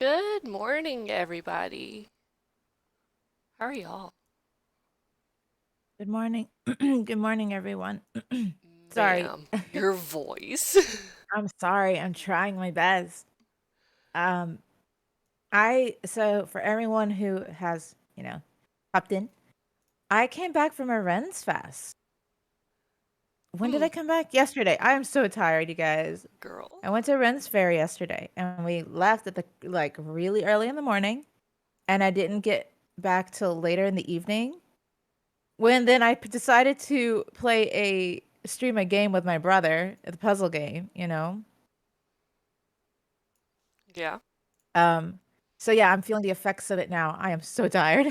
Good morning, everybody. How are y'all? Good morning. Good morning, everyone. Sorry. Ma'am, your voice. I'm sorry. I'm trying my best. Um, so for everyone who has, popped in, I came back from a Ren's Fest. When did Hmm, I come back? Yesterday. I am so tired, you guys. girl. I went to Ren's Fair yesterday and we left at the like really early in the morning and I didn't get back till later in the evening. When then I decided to play stream a game with my brother, the puzzle game. Yeah. Um, so yeah, I'm feeling the effects of it now. I am so tired.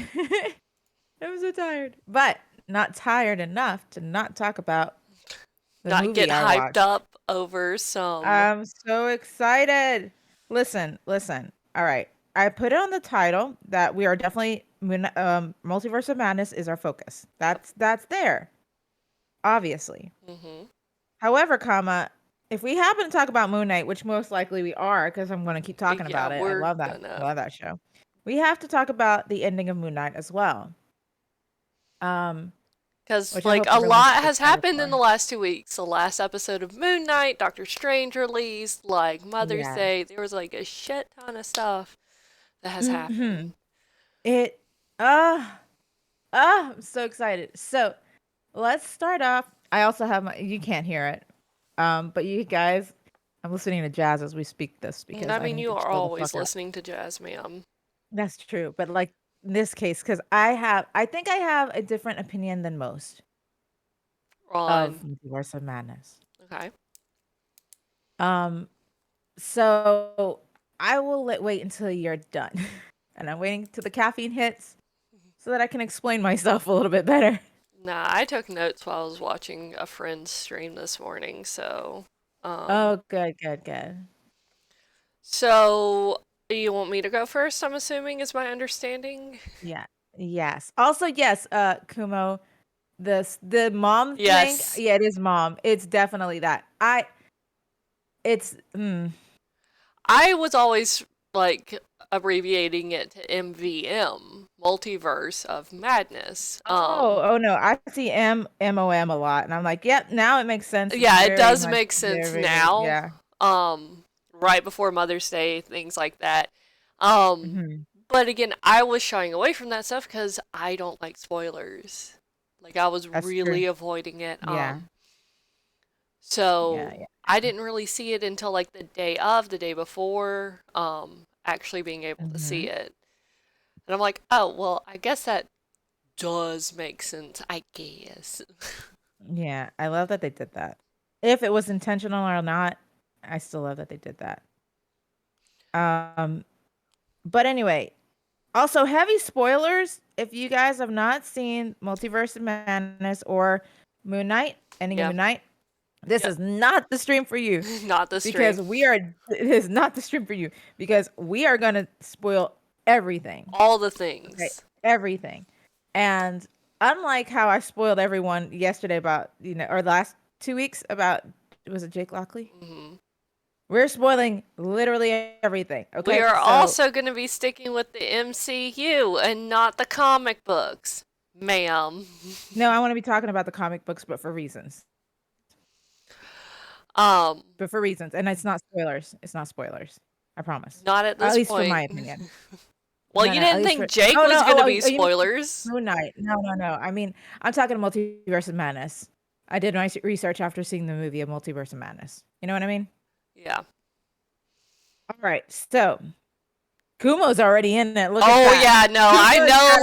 I'm so tired, but not tired enough to not talk about the Not get movie I hyped watched. up over some. I'm so excited. Listen, listen. All right. I put it on the title that we are definitely Multiverse of Madness is our focus. Yep. That's there, obviously. Mm-hmm. However, if we happen to talk about Moon Knight, which most likely we are, because I'm going to keep talking Yeah, about it. I we're love that. I gonna. love that show. We have to talk about the ending of Moon Knight as well, um, Because, which I like, hope a everyone's lot has excited happened in the for. last 2 weeks. The last episode of Moon Knight, Doctor Strange released, like, Mother's Yeah. Day. There was, like, a shit ton of stuff that has Hmm. happened. It. I'm so excited. So let's start off. I also have my. You can't hear it, but you guys, I'm listening to jazz as we speak this because I I mean, need you to are chill the always fuck out. listening to jazz, ma'am. That's true, but like in this case, because I think I have a different opinion than most of On. Multiverse of Madness. Okay. Um, so I will wait until you're done, and I'm waiting till the caffeine hits so that I can explain myself a little bit better. Nah, I took notes while I was watching a friend's stream this morning, so um Oh, good, good, good. so you want me to go first, I'm assuming is my understanding? Yeah, yes. Also, yes, Kumo, the mom thing. Yes. Yeah, it is mom. It's definitely that. It's. I was always like abbreviating it to MVM, Multiverse of Madness. Oh no, I see MOM a lot, and I'm like, yep, now it makes sense. It's Yeah, it very does much make sense very, very, now. yeah. Right before Mother's Day, things like that. Um, Hmm. but again, I was shying away from that stuff because I don't like spoilers. Like I was That's true. really avoiding it. Yeah, yeah, So yeah. I didn't really see it until like the day of, the day before, actually being able to see Hmm. it. And I'm like, oh, well, I guess that does make sense, I guess. Yeah, I love that they did that. If it was intentional or not, I still love that they did that. Um, but anyway, also heavy spoilers. If you guys have not seen Multiverse of Madness or Moon Knight, Ending of Yeah, Moon Knight, this yep. is not the stream for you Not the because stream. it is not the stream for you because we are going to spoil everything. All the Okay, things. everything. And unlike how I spoiled everyone yesterday about, or the last 2 weeks about, was it Jake Lockley? Hmm. We're spoiling literally everything. We Okay. are So, also going to be sticking with the MCU and not the comic books, ma'am. no, I want to be talking about the comic books, but for reasons. um, But for reasons. And it's not spoilers. It's not spoilers. I promise. Not at At this least for my point. opinion. Well, No, you no, at didn't least think for. Jake Oh, was no. going to be You mean spoilers? Moon Knight. No, no, no. I mean, I'm talking Multiverse of Madness. I did my research after seeing the movie of Multiverse of Madness. You know what I mean? Yeah. All right. So, Kumo's already in it. Look at Oh that. yeah, no, I Kumo's know. got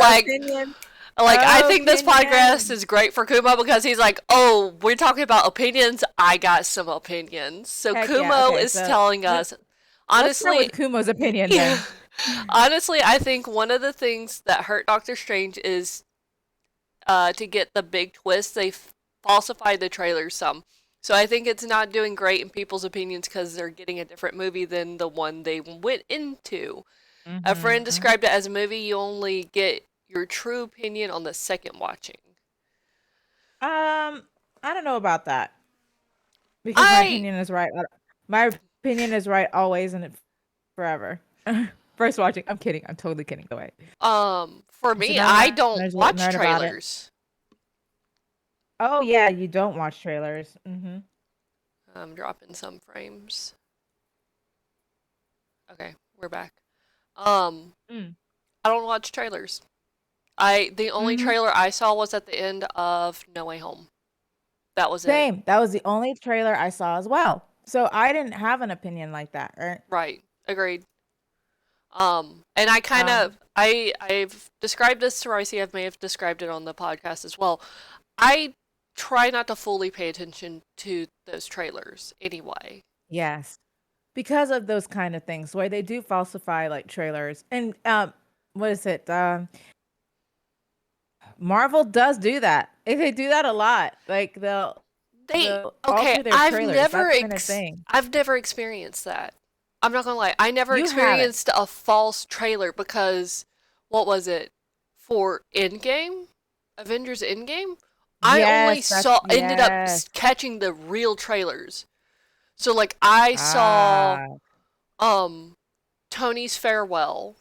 Like, I think this podcast opinion. is great for Kumo because he's like, oh, we're talking about opinions. I got some opinions. So Heck yeah. Kumo Okay. is So, telling us, let's start honestly, with Kumo's opinion yeah, then. honestly, I think one of the things that hurt Doctor Strange is to get the big twist. They falsified the trailer some. So I think it's not doing great in people's opinions because they're getting a different movie than the one they went into. A friend Hmm. described it as a movie you only get your true opinion on the second watching. I don't know about that because my I opinion is right. My opinion is right always and forever. first watching. I'm kidding. I'm totally kidding. Go away. For So me, now I that don't there's a watch nerd about it. trailers. Oh yeah, you don't watch trailers. Mm-hmm. I'm dropping some frames. Okay, we're back. Um, Mm. I don't watch trailers. The only Mm-hmm. trailer I saw was at the end of No Way Home. That was it. Same. That was the only trailer I saw as well. So I didn't have an opinion like that, right? Right. Agreed. And I kind Um, of I've described this to Ricey. I may have described it on the podcast as well. I try not to fully pay attention to those trailers anyway. yes. Because of those kind of things where they do falsify like trailers. And what is it? Marvel does do that. They do that a lot. Like They they'll okay, alter their trailers. That kind of thing. I've never experienced that. I'm not gonna lie, I never You have it. experienced a false trailer because what was it for Endgame, Avengers Endgame? I only Yes, that's saw ended up yes. catching the real trailers. So like I saw Ah, um Tony's farewell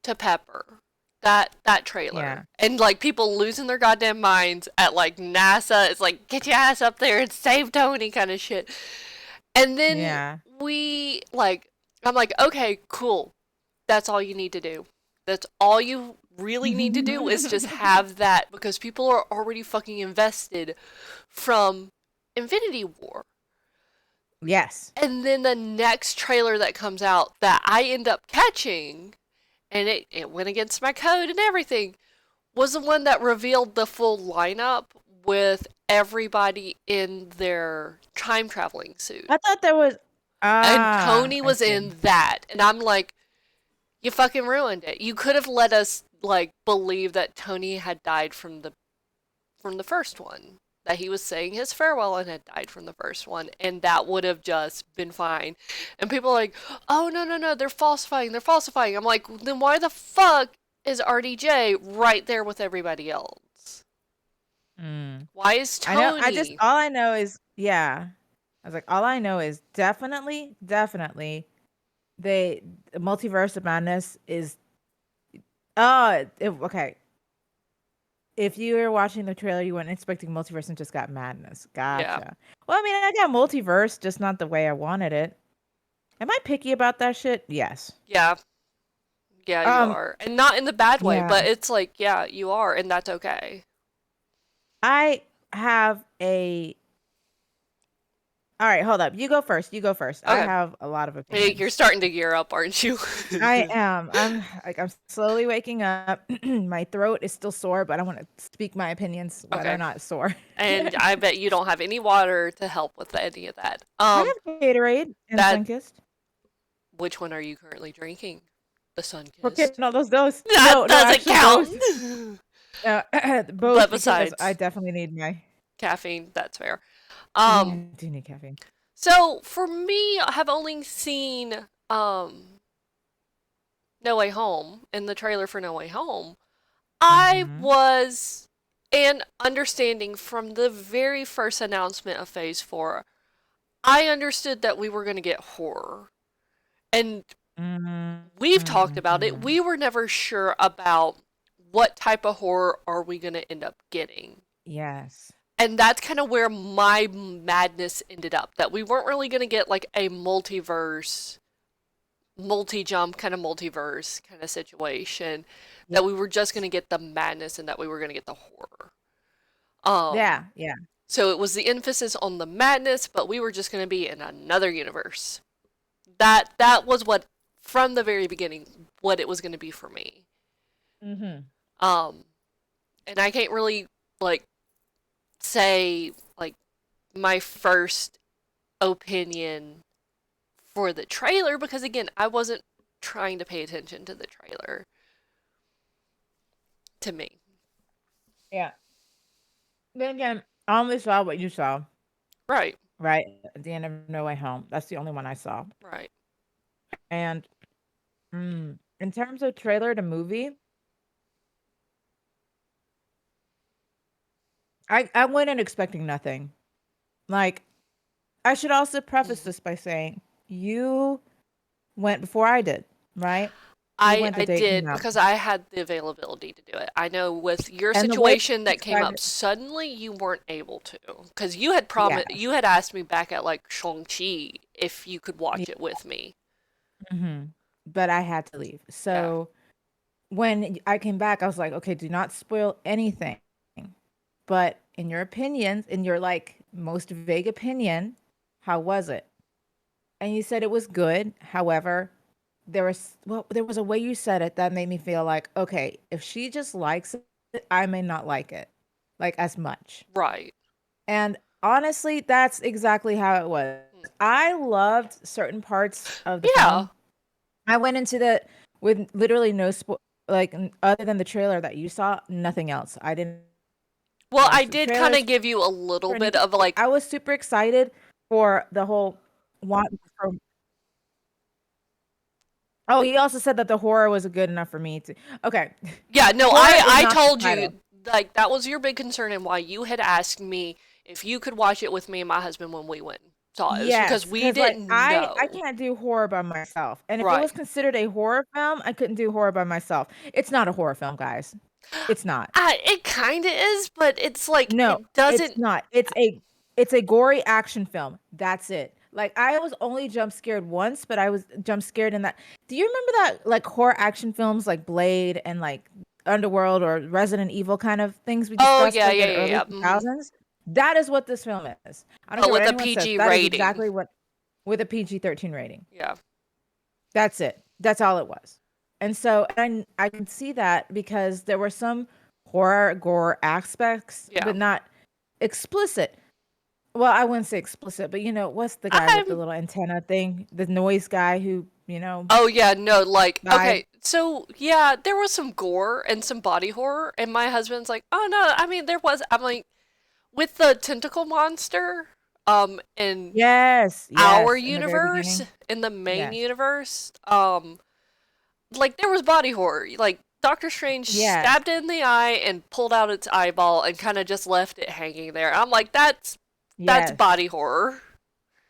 to Pepper. That trailer. yeah. And like people losing their goddamn minds at like NASA. It's like get your ass up there and save Tony kind of shit. And then Yeah. we like I'm like, okay, cool. That's all you need to do. That's all you really need to do is just have that because people are already fucking invested from Infinity War. Yes. And then the next trailer that comes out that I end up catching, and it went against my code and everything, was the one that revealed the full lineup with everybody in their time traveling suit. I thought there was And ah, Tony I was see. in that. And I'm like, you fucking ruined it. You could have let us like believe that Tony had died from the first one. That he was saying his farewell and had died from the first one, and that would have just been fine. And people are like, oh, no, no, no, they're falsifying, they're falsifying. I'm like, then why the fuck is RDJ right there with everybody else? Mm. Why is I know. I just Tony? all I know is yeah. I was like, all I know is definitely they Multiverse of Madness is okay. If you were watching the trailer, you weren't expecting multiverse and just got madness. Yeah, Gotcha. Well, I mean, I got multiverse, just not the way I wanted it. Am I picky about that shit? Yes. yeah, yeah, you Um, are. And not in the bad way, yeah. but it's like, yeah, you are, and that's okay. I have a all right, hold up. You go first. You go first. I Okay. have a lot of Hey, you're opinions. starting to gear up, aren't you? I am. I'm like I'm slowly waking up. My throat is still sore, but I want to speak my opinions whether or Okay. not it's sore. And I bet you don't have any water to help with any of that. I have Gatorade and That Sunkist. which one are you currently drinking? The Okay, Sunkist. no, those. That No, no, doesn't actually count. both. Both But because I besides definitely need my caffeine, that's fair. yeah, Um, I do need caffeine. so for me, I have only seen No Way Home in the trailer for No Way Home. I Mhm. was and understanding from the very first announcement of Phase 4, I understood that we were going to get horror. And Mhm. we've talked about it. Mhm. We were never sure about what type of horror are we going to end up getting. Yes. And that's kind of where my madness ended up. That we weren't really going to get like a multiverse, multi jump kind of multiverse kind of situation. Yeah. That we were just going to get the madness and that we were going to get the horror. Um, Yeah, yeah. so it was the emphasis on the madness, but we were just going to be in another universe. That was what from the very beginning what it was going to be for me. Mhm. Um, and I can't really like say like my first opinion for the trailer because again, I wasn't trying to pay attention to the trailer to me. Yeah. Then again, I only saw what you saw, Right. right? At the end of No Way Home. That's the only one I saw. Right. And in terms of trailer to movie, I went in expecting nothing. Like, I should also preface Mm-hmm. this by saying you went before I did, right? You I went the I date did night. because I had the availability to do it. I know with your And the way situation you that came described up it, suddenly, you weren't able to because yeah, you had asked me back at like Shang-Chi if you could yeah. watch it with me. But I had to leave. Yeah. So when I came back, I was like, okay, do not spoil anything. But in your opinions, in your like most vague opinion, how was it? And you said it was good. However, there was a way you said it that made me feel like, okay, if she just likes it, I may not like it like as much. Right. And honestly, that's exactly how it was. I loved certain parts of the Yeah. film. I went into the with literally no like other than the trailer that you saw, nothing else. I didn't Well, I watch the did kind trailers of give you a little or bit anything. of like, I was super excited for the whole want for Oh, he also said that the horror was good enough for me to Okay. yeah, no, Horror is I not the told you title. like that was your big concern and why you had asked me if you could watch it with me and my husband when we went and saw it. It was because Yes, we because like didn't I know. can't do horror by myself. And if it was Right. considered a horror film, I couldn't do horror by myself. It's not a horror film, guys. It's not. It kind of is, but it's like No, it it's doesn't. not. It's a gory action film. That's it. Like I was only jump scared once, but I was jump scared in that. Do you remember that like horror action films like Blade and like Underworld or Resident Evil kind of things we Oh discussed yeah, like yeah, in yeah, early yeah. 2000s? That is what this film is. I don't But care what with a anyone says. PG That is rating. exactly what with a PG-13 rating. Yeah, That's it. That's all it was. And so I can see that because there were some horror gore aspects, yeah. but not explicit. Well, I wouldn't say explicit, but what's the guy with the I'm. little antenna thing? The noise guy who Oh yeah, no, like died. okay, so yeah, there was some gore and some body horror, and my husband's like, oh no, I mean there was. I'm like with the tentacle monster, in Yes, our yes, in the very universe, beginning. in the main Yes. universe, like there was body horror. Like Doctor Strange Yes. stabbed it in the eye and pulled out its eyeball and kind of just left it hanging there. I'm like, that's Yes. body horror.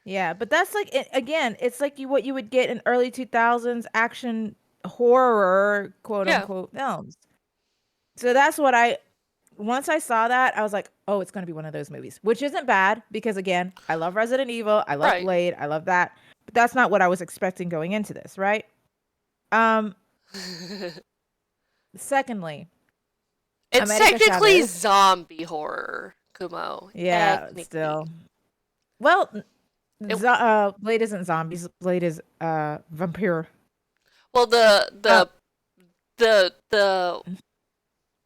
Yeah, but that's like again, it's like what you would get in early 2000s action horror, quote Yeah, unquote, films. So that's what I once I saw that, I was like, "Oh, it's gonna be one of those movies," which isn't bad because again, I love Resident Evil, I love right. Blade, I love that, but that's not what I was expecting going into this, right? Um, Secondly, It's America technically Chavez, zombie horror, Kumo. yeah, Technically. still. Well, It, Blade isn't zombies. Blade is vampire. well, Uh, the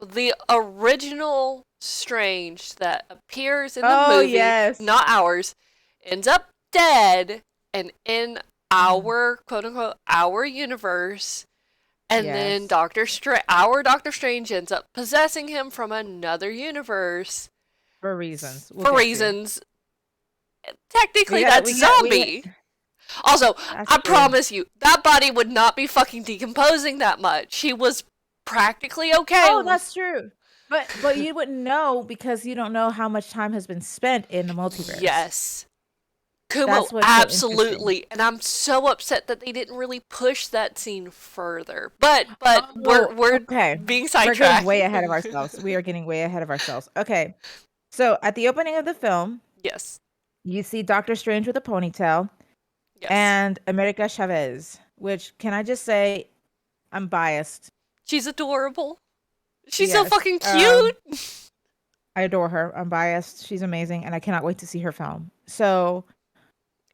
the original Strange that appears in the oh movie, yes. not ours, ends up dead and in Mhm. our quote unquote our universe. And then Yes, Our Doctor Strange ends up possessing him from another universe for reasons we'll for get to. reasons. Technically, We that's got we. zombie. Also, That's I true. promise you, that body would not be fucking decomposing that much. He was practically okay. Oh, that's true. But you wouldn't know because you don't know how much time has been spent in the multiverse. Yes. Kumo, That's what's so interesting. absolutely. And I'm so upset that they didn't really push that scene further. But Oh, we're okay. being We're getting sidetracked. way ahead of ourselves. We are getting way ahead of ourselves. Okay. So at the opening of the film, Yes. you see Doctor Strange with a ponytail Yes. and America Chavez, which can I just say I'm biased. She's adorable. She's so Yes. fucking cute. I adore her. I'm biased. She's amazing and I cannot wait to see her film. So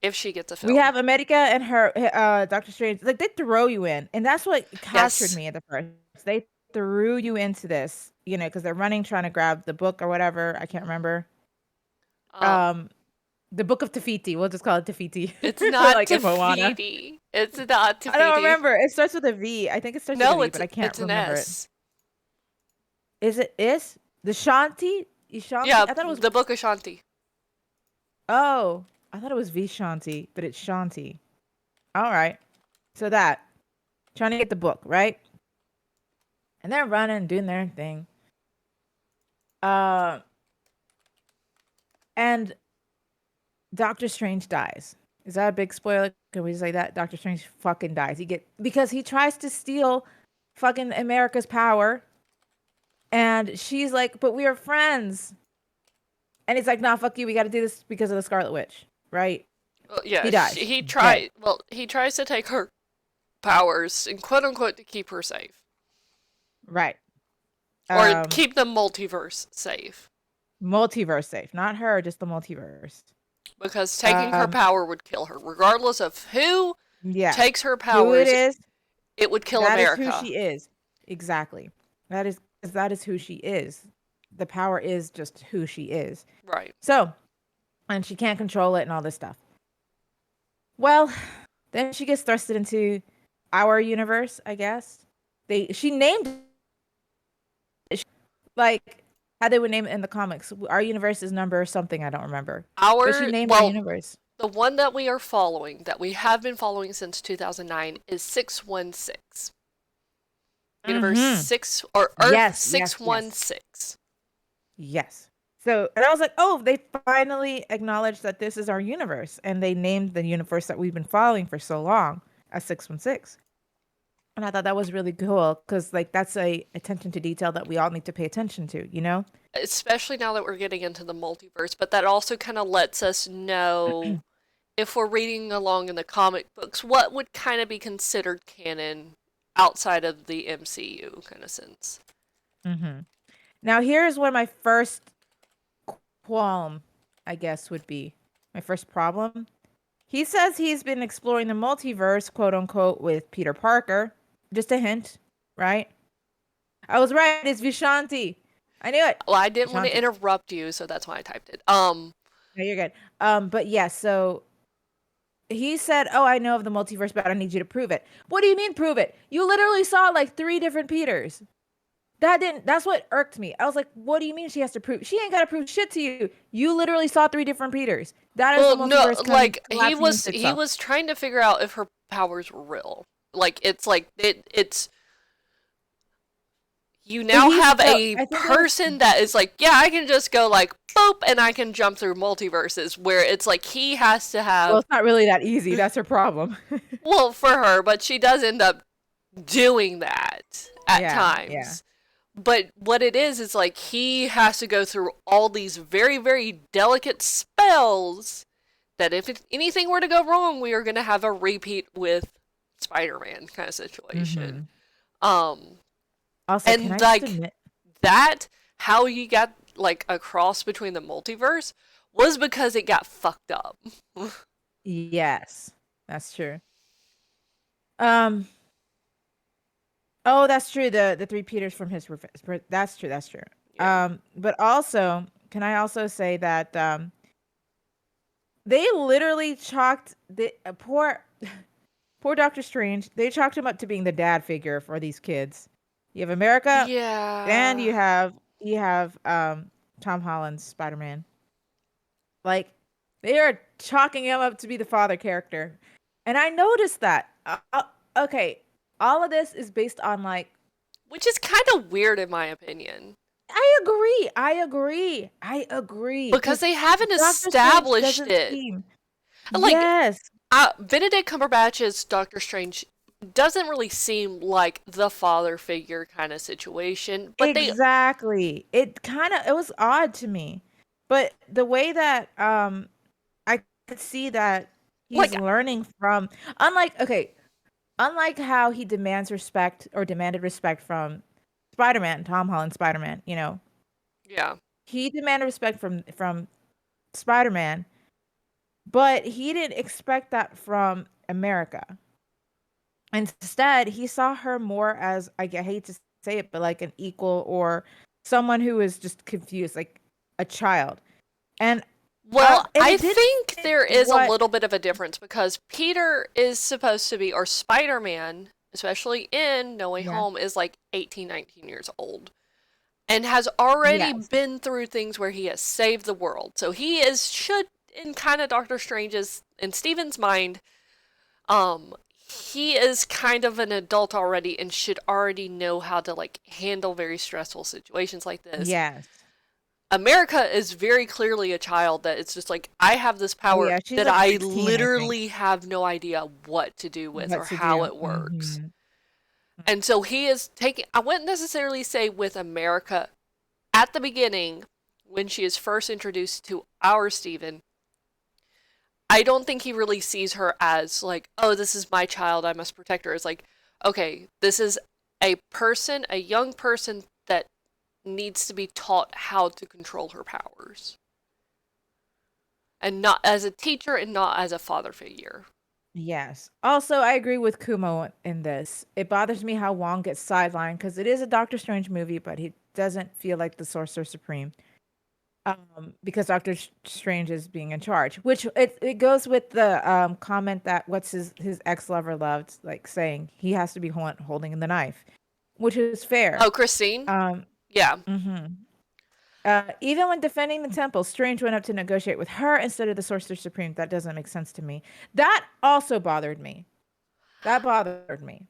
If she gets a we film. have America and her Doctor Strange. Like they throw you in, and that's what captured Yes. me at the first. They threw you into this, because they're running trying to grab the book or whatever. I can't remember. Um, Um, the Book of Tafiti. We'll just call it Tafiti, it's not like in Moana. Tafiti. It's not I don't Tafiti. remember. It starts with a V. I think it starts with a No, V, but I can't it's an remember it. S. Is it is the Shanti? Ishanti? Yeah, I thought it was. the Book of Shanti. Oh, I thought it was Vishanti, but it's Shanti. All right. So that trying to get the book right, and they're running, doing their thing. Uh, and Doctor Strange dies. Is that a big spoiler? Can we say that Doctor Strange fucking dies? Because he tries to steal fucking America's power, and she's like, "But we are friends," and he's like, "Nah, fuck you. We got to do this because of the Scarlet Witch, right?" Well, yeah, He dies, he dead, tried. Well, he tries to take her powers and quote unquote to keep her safe right? or Um, keep the multiverse safe Multiverse safe, not her, just the multiverse. because taking her Um, power would kill her, regardless of who yeah, takes her who it powers. is, It would kill that is who America. she is. Exactly. That is who she is. The power is just who she is. Right. So, and she can't control it and all this stuff. Well, then she gets thrusted into our universe, I guess. She named it like how they would name it in the comics. Our universe is number something, I don't remember. But she named our Well, universe. the one that we are following, that we have been following since 2009, is 616. Universe Mm-hmm. 6 or Earth Yes, yes, yes. 616. Yes. So, and I was like, oh, they finally acknowledged that this is our universe. And they named the universe that we've been following for so long as 616. And I thought that was really cool because, like, that's a attention to detail that we all need to pay attention to, you know? Especially now that we're getting into the multiverse, but that also kind of lets us know if we're reading along in the comic books what would kind of be considered canon outside of the MCU kind of sense. hmm Now, here's where my first qualm, I guess, would be my first problem. He says he's been exploring the multiverse, quote unquote, with Peter Parker. Just a hint, right? I was right. It's Vishanti. I knew it. Well, I didn't want to Vishanti. interrupt you, so that's why I typed it. No, you're good. But yeah, so he said, "Oh, I know of the multiverse, but I need you to prove it." What do you mean prove it? You literally saw like three different Peters. That's what irked me. I was like, what do you mean she has to prove? She ain't got to prove shit to you. You literally saw three different Peters. That is the well, no, multiverse coming like collapsing into he itself. was trying to figure out if her powers were real. Like it's you But now he's have so a I think it was person that is like, yeah, I can just go like boop and I can jump through multiverses where it's like he has to well, have it's not really that easy. That's her problem. well for her, but she does end up doing that at Yeah, yeah. times. But what it is like he has to go through all these very, very delicate spells that if anything were to go wrong, we are going to have a repeat with Spider-Man kind of situation. hmm Um, Also, can and I just like admit? that, how you got like a cross between the multiverse was because it got fucked up. Yes, that's true. Um, Oh, that's true. The three Peters from his that's true. That's true. Yeah. But also, can I also say that they literally chalked the poor Doctor Strange. They chalked him up to being the dad figure for these kids. You have America, and Yeah. you have Tom Holland's Spider-Man. Like they are chalking him up to be the father character, and I noticed that. Okay, all of this is based on like Which is kind of weird in my opinion. I agree. I agree. I agree. Because Because they haven't Doctor Strange established doesn't it. seem. Like, Yes, Benedict Cumberbatch's Doctor Strange doesn't really seem like the father figure kind of situation, but they exactly. It was odd to me. But the way that I could see that he's like learning from unlike okay, unlike how he demands respect or demanded respect from Spider-Man, Tom Holland Spider-Man, yeah. he demanded respect from Spider-Man, but he didn't expect that from America. Instead, he saw her more as I hate to say it, but like an equal or someone who is just confused, like a child. And Well, and I it didn't think fit there is a what little bit of a difference because Peter is supposed to be, or Spider Man, especially in No Way yeah. Home, is like 18, 19 years old and has already Yes. been through things where he has saved the world. So he is, should, in kind of Doctor Strange's, in Stephen's mind, um, he is kind of an adult already and should already know how to like handle very stressful situations like this. Yes. America is very clearly a child that it's just like, I have this Oh power yeah, she's that like I 16, I think. literally have no idea what to do with What or to how do. it works. Mm-hmm. And so he is taking, I wouldn't necessarily say with America at the beginning, when she is first introduced to our Steven, I don't think he really sees her as like, oh, this is my child, I must protect her. It's like, okay, this is a person, a young person that needs to be taught how to control her powers. And not as a teacher and not as a father figure. Yes. Also, I agree with Kumo in this. It bothers me how Wong gets sidelined because it is a Doctor Strange movie, but he doesn't feel like the Sorcerer Supreme. Because Doctor Strange is being in charge, which it goes with the comment that what's his ex lover loved, like saying he has to be holding the knife, which is fair. Oh, Christine? Um, Yeah. mhm. Even when defending the temple, Strange went up to negotiate with her instead of the Sorcerer Supreme. That doesn't make sense to me. That also bothered me. That bothered me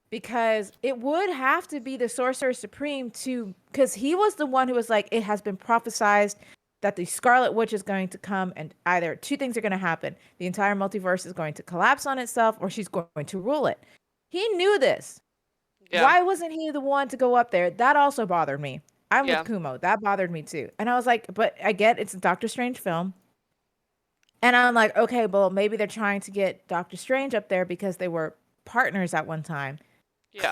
because it would have to be the Sorcerer Supreme to, because he was the one who was like, it has been prophesized that the Scarlet Witch is going to come, and either two things are going to happen: the entire multiverse is going to collapse on itself, or she's going to rule it. He knew this. Yeah. Why wasn't he the one to go up there? That also bothered me. I'm with Yeah. Kumo. That bothered me too. And I was like, but I get it's a Doctor Strange film. And I'm like, okay, well, maybe they're trying to get Doctor Strange up there because they were partners at one time. Yeah.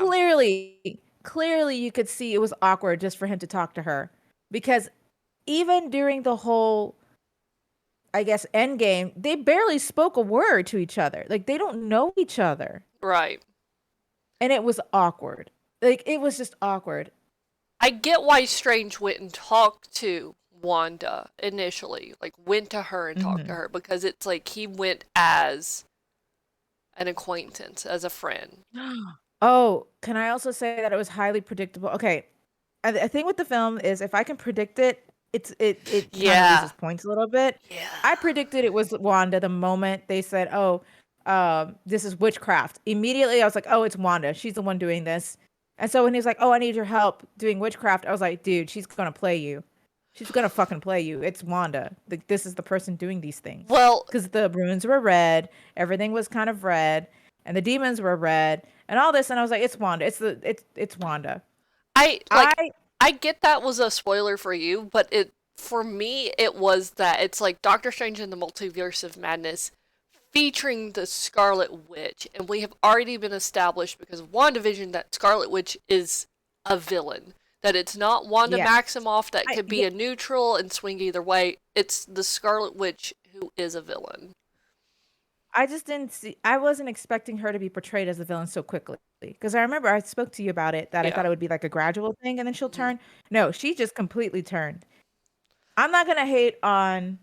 Clearly, you could see it was awkward just for him to talk to her. Because even during the whole, I guess, end game, they barely spoke a word to each other. Like, they don't know each other. Right. And it was awkward. Like, it was just awkward. I get why Strange went and talked to Wanda initially. Like, went to her and talked to Hmm her because it's like he went as an acquaintance, as a friend. Oh, can I also say that it was highly predictable? Okay, I think with the film is if I can predict it, it kind of Yeah. loses points a little bit. Yeah. I predicted it was Wanda the moment they said, "Oh, this is witchcraft." Immediately, I was like, "Oh, it's Wanda. She's the one doing this." And so when he was like, "Oh, I need your help doing witchcraft," I was like, "Dude, she's gonna play you. She's gonna fucking play you. It's Wanda. Like this is the person doing these things." Well, Because the runes were red, everything was kind of red, and the demons were red, and all this, and I was like, "It's Wanda. It's Wanda." I I like I get that was a spoiler for you, but it for me it was that it's like Doctor Strange in the Multiverse of Madness featuring the Scarlet Witch, and we have already been established because of WandaVision that Scarlet Witch is a villain. That it's not Wanda yeah. Maximoff that I could be yeah, a neutral and swing either way. It's the Scarlet Witch who is a villain. I just didn't see. I wasn't expecting her to be portrayed as a villain so quickly because I remember I spoke to you about it that I Yeah. thought it would be like a gradual thing and then she'll Hmm. turn. No, she just completely turned. I'm not gonna hate on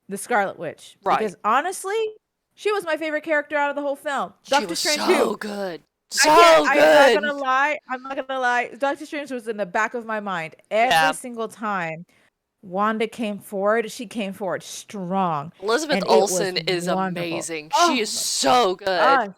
the Scarlet Witch Right. because honestly, she was my favorite character out of the whole film. She Doctor was Strange too. so good. I can't. So I'm not good. gonna lie. I'm not gonna lie. Doctor Strange was in the back of my mind every Yeah. single time Wanda came forward. She came forward strong, Elizabeth and it was Olsen is wonderful. amazing. She Oh is my so good. gosh.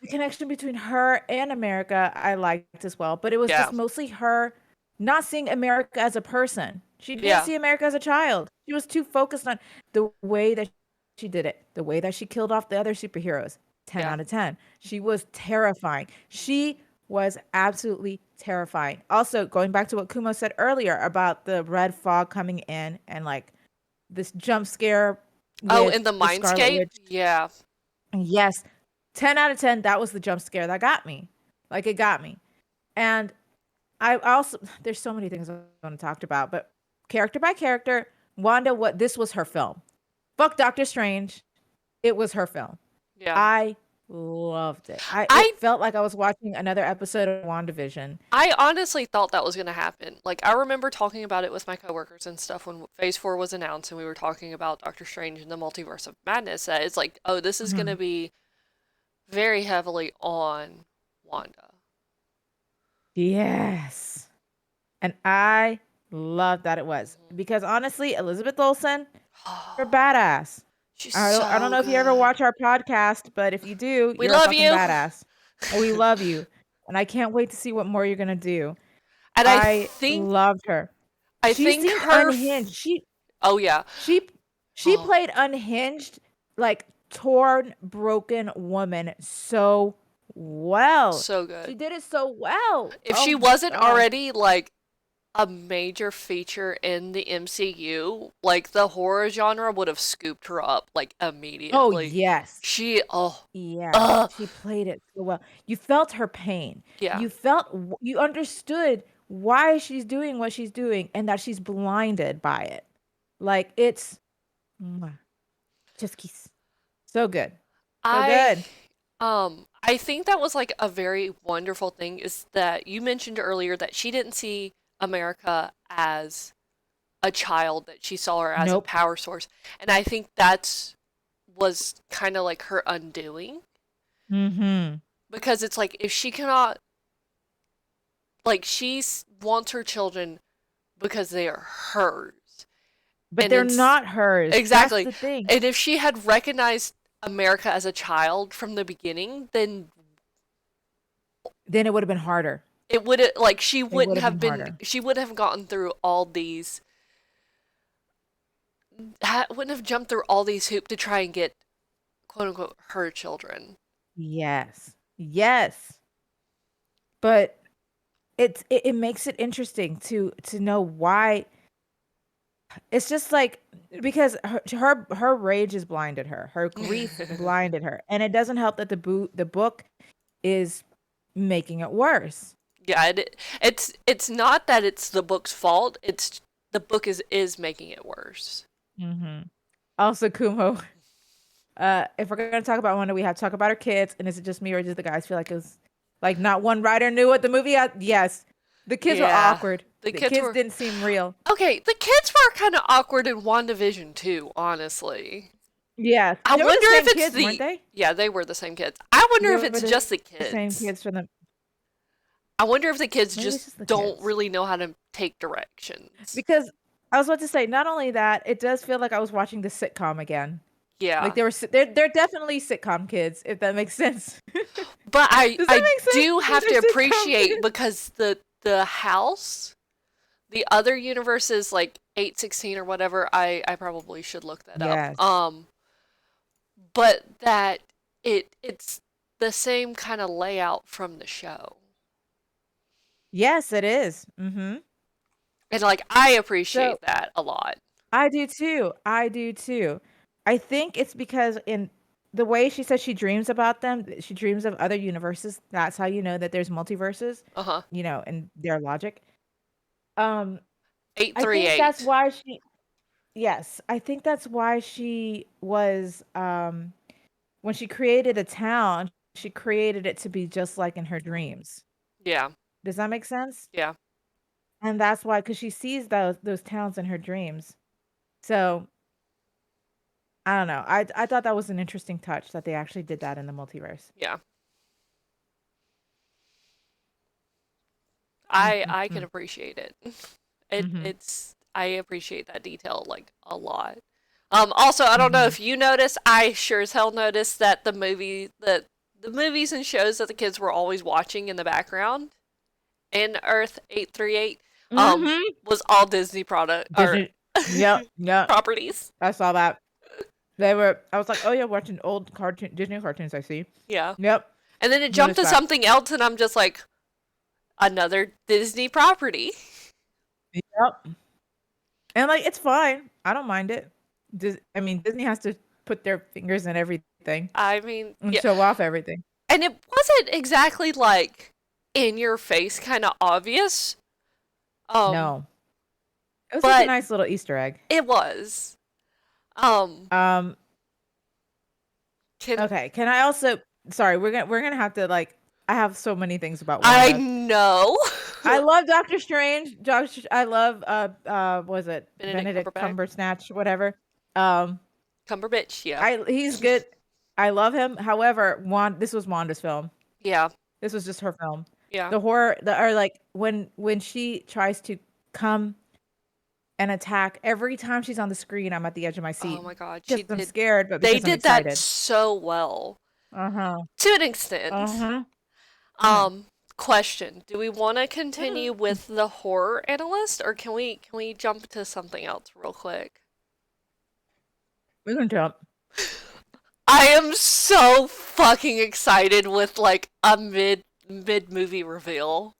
The connection between her and America I liked as well, but it was Yeah. just mostly her not seeing America as a person. She didn't Yeah. see America as a child. She was too focused on the way that she did it, the way that she killed off the other superheroes. 10 Yeah. out of 10. She was terrifying. She was absolutely terrifying. Also, going back to what Kumo said earlier about the red fog coming in and like this jump scare Oh, with in the the Scarlet Mindscape? Witch. Yeah. Yes, 10 out of 10, that was the jump scare that got me. Like it got me. And I also there's so many things I want to talk about, but character by character, Wanda, what this was her film. Fuck Doctor Strange. It was her film. Yeah. I loved it. I It felt like I was watching another episode of WandaVision. I honestly thought that was going to happen. Like, I remember talking about it with my coworkers and stuff when Phase 4 was announced and we were talking about Doctor Strange and the Multiverse of Madness. That it's like, oh, this is going to Mhm. be very heavily on Wanda. Yes. And I love that it was because honestly, Elizabeth Olsen, you're a badass. She's I don't so know if you ever good. watch our podcast, but if you do, We you're a love fucking you. badass. And we love you. And I can't wait to see what more you're gonna do. And I loved her. I She think seemed unhinged. oh yeah. She she Oh, played unhinged, like torn, broken woman so well. so She good. did it so well. If Oh she my wasn't gosh. already like a major feature in the MCU, like the horror genre would have scooped her up like Oh immediately. yes. She oh Yes, uh she played it so well. You felt her pain. yeah. You understood why she's doing what she's doing and that she's blinded by it. Like it's mwah, just kiss. So good. So I good. I think that was like a very wonderful thing is that you mentioned earlier that she didn't see America as a child, that she saw her as a Nope. power source. And I think that's was kind of like her undoing, Mhm. because it's like if she cannot, like wants her children because they are hers. But And they're it's not hers. That's exactly. the thing. And if she had recognized America as a child from the beginning, then Then it would have been harder. it would like It would have been harder. she would have gotten through all these wouldn't have jumped through all these hoops to try and get quote unquote her children. Yes. Yes. But it makes it interesting to know why. It's just like because her rage has blinded her. Her grief blinded her. And it doesn't help that the book is making it worse. Yeah, it's not that it's the book's fault. It's the book is making it worse. Mhm. Also, Kumo, if we're gonna talk about Wonder, we have to talk about our kids. And is it just me or does the guys feel like it was like not one writer knew what the movie had? Yes. The kids were Yeah, awkward. the The kids kids were didn't seem real. okay. The kids were kind of awkward in WandaVision too. Honestly, Yes. I They were the wonder if same it's kids, weren't the they? yeah they were the same kids. I wonder They if were it's just the the same kids. kids from the I wonder if the kids maybe it's just just the don't kids. really know how to take directions. Because I was about to say, not only that, it does feel like I was watching the sitcom again. Like Yeah, they're definitely sitcom kids, if that makes sense. but Does that I make sense? do That have to they're sitcom appreciate kids? because the house, the other universes like 816 or whatever. I probably should look that up. Yes. But that it's the same kind of layout from the show. Yes, it is. Mhm. And like I So appreciate that a lot. I do too. I do too. I think it's because in the way she says she dreams about them, she dreams of other universes. That's how you know that there's multiverses, Uh-huh. and their logic. Um, I think that's 838. why she yes, I think that's why she was when she created a town, she created it to be just like in her dreams. Yeah. Does that make sense? Yeah. And that's why, because she sees those towns in her dreams. So I don't know. I thought that was an interesting touch that they actually did that in the multiverse. Yeah. Mm, mm, I can mm. appreciate it. Mhm. It's I appreciate that detail like a lot. Also, I don't know Mhm. if you noticed, I sure as hell noticed that the movies and shows that the kids were always watching in the background in Earth 838 Mhm. was all Disney product or Disney. Yep. Yep. properties. I saw that. I was like, oh yeah, watching old Disney cartoons. I see. Yeah. Yep. And then it jumped Noticed to that. something else and I'm just like another Disney property. Yep. And like it's fine. I don't mind it. I mean, Disney has to put their fingers in everything I mean, and yeah. show off everything. And it wasn't exactly like in your face kind of obvious. Um No. It was like a but nice little Easter egg. it was. Um Um, can okay. Can I also sorry, we're gonna have to like I have so many things about I Wanda. know. I love Doctor Strange. I love was it Benedict Benedict Cumberbatch. Cumbersnatch, whatever. Um, Cumberbitch, yeah. I he's good. I love him. However, this was Wanda's film. Yeah. This was just her film. Yeah. The horror the or like when she tries to come and attack every time she's on the screen, I'm at the edge of my Oh seat my god, she because I'm did scared, but they because I'm did that excited. so well Uh-huh. to an extent. Uh-huh. Yeah. Um question: do we want to continue with the horror analyst, or can we jump to something else real quick? We can jump. I am so fucking excited with like a mid movie reveal.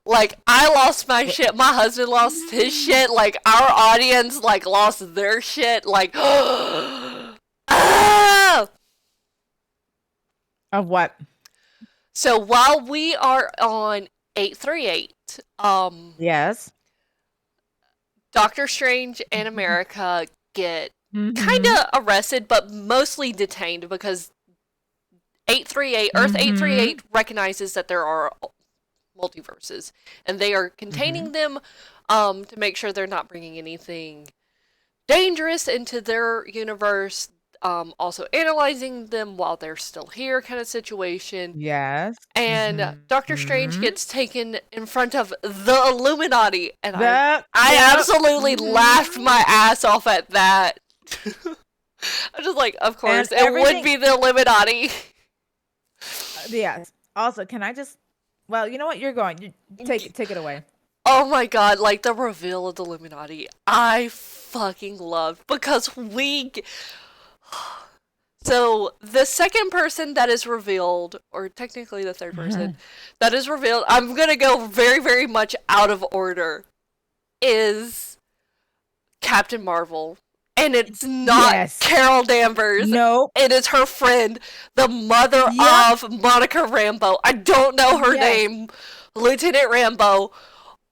Like I lost my What- shit, my husband lost his shit, like our audience like lost their shit, like ah! Of what? So while we are on 838, Yes. Doctor Strange and America get kind Mm-hmm. of arrested, but mostly detained because 838, Earth Mm-hmm. 838 recognizes that there are multiverses, and they are Mm-hmm. containing them to make sure they're not bringing anything dangerous into their universe. Also analyzing them while they're still here, kind of situation. Yes. And Doctor Strange Mm-hmm. gets taken in front of the Illuminati, and I That, I yep. absolutely laughed Mm-hmm. my ass off at that. I'm just like, of And course, it would everything, be the Illuminati. yes. Also, can I just, well, you know what? You're going. You take it away. Oh my god, like the reveal of the Illuminati, I fucking love because so the second person that is revealed, or technically the third person that is revealed, I'm gonna go very, very much out of order, is Captain Marvel. And it's not Yes. Carol Danvers. Nope. It is her friend, the mother Yep. of Monica Rambeau. I don't know her Yes. name. Lieutenant Rambeau.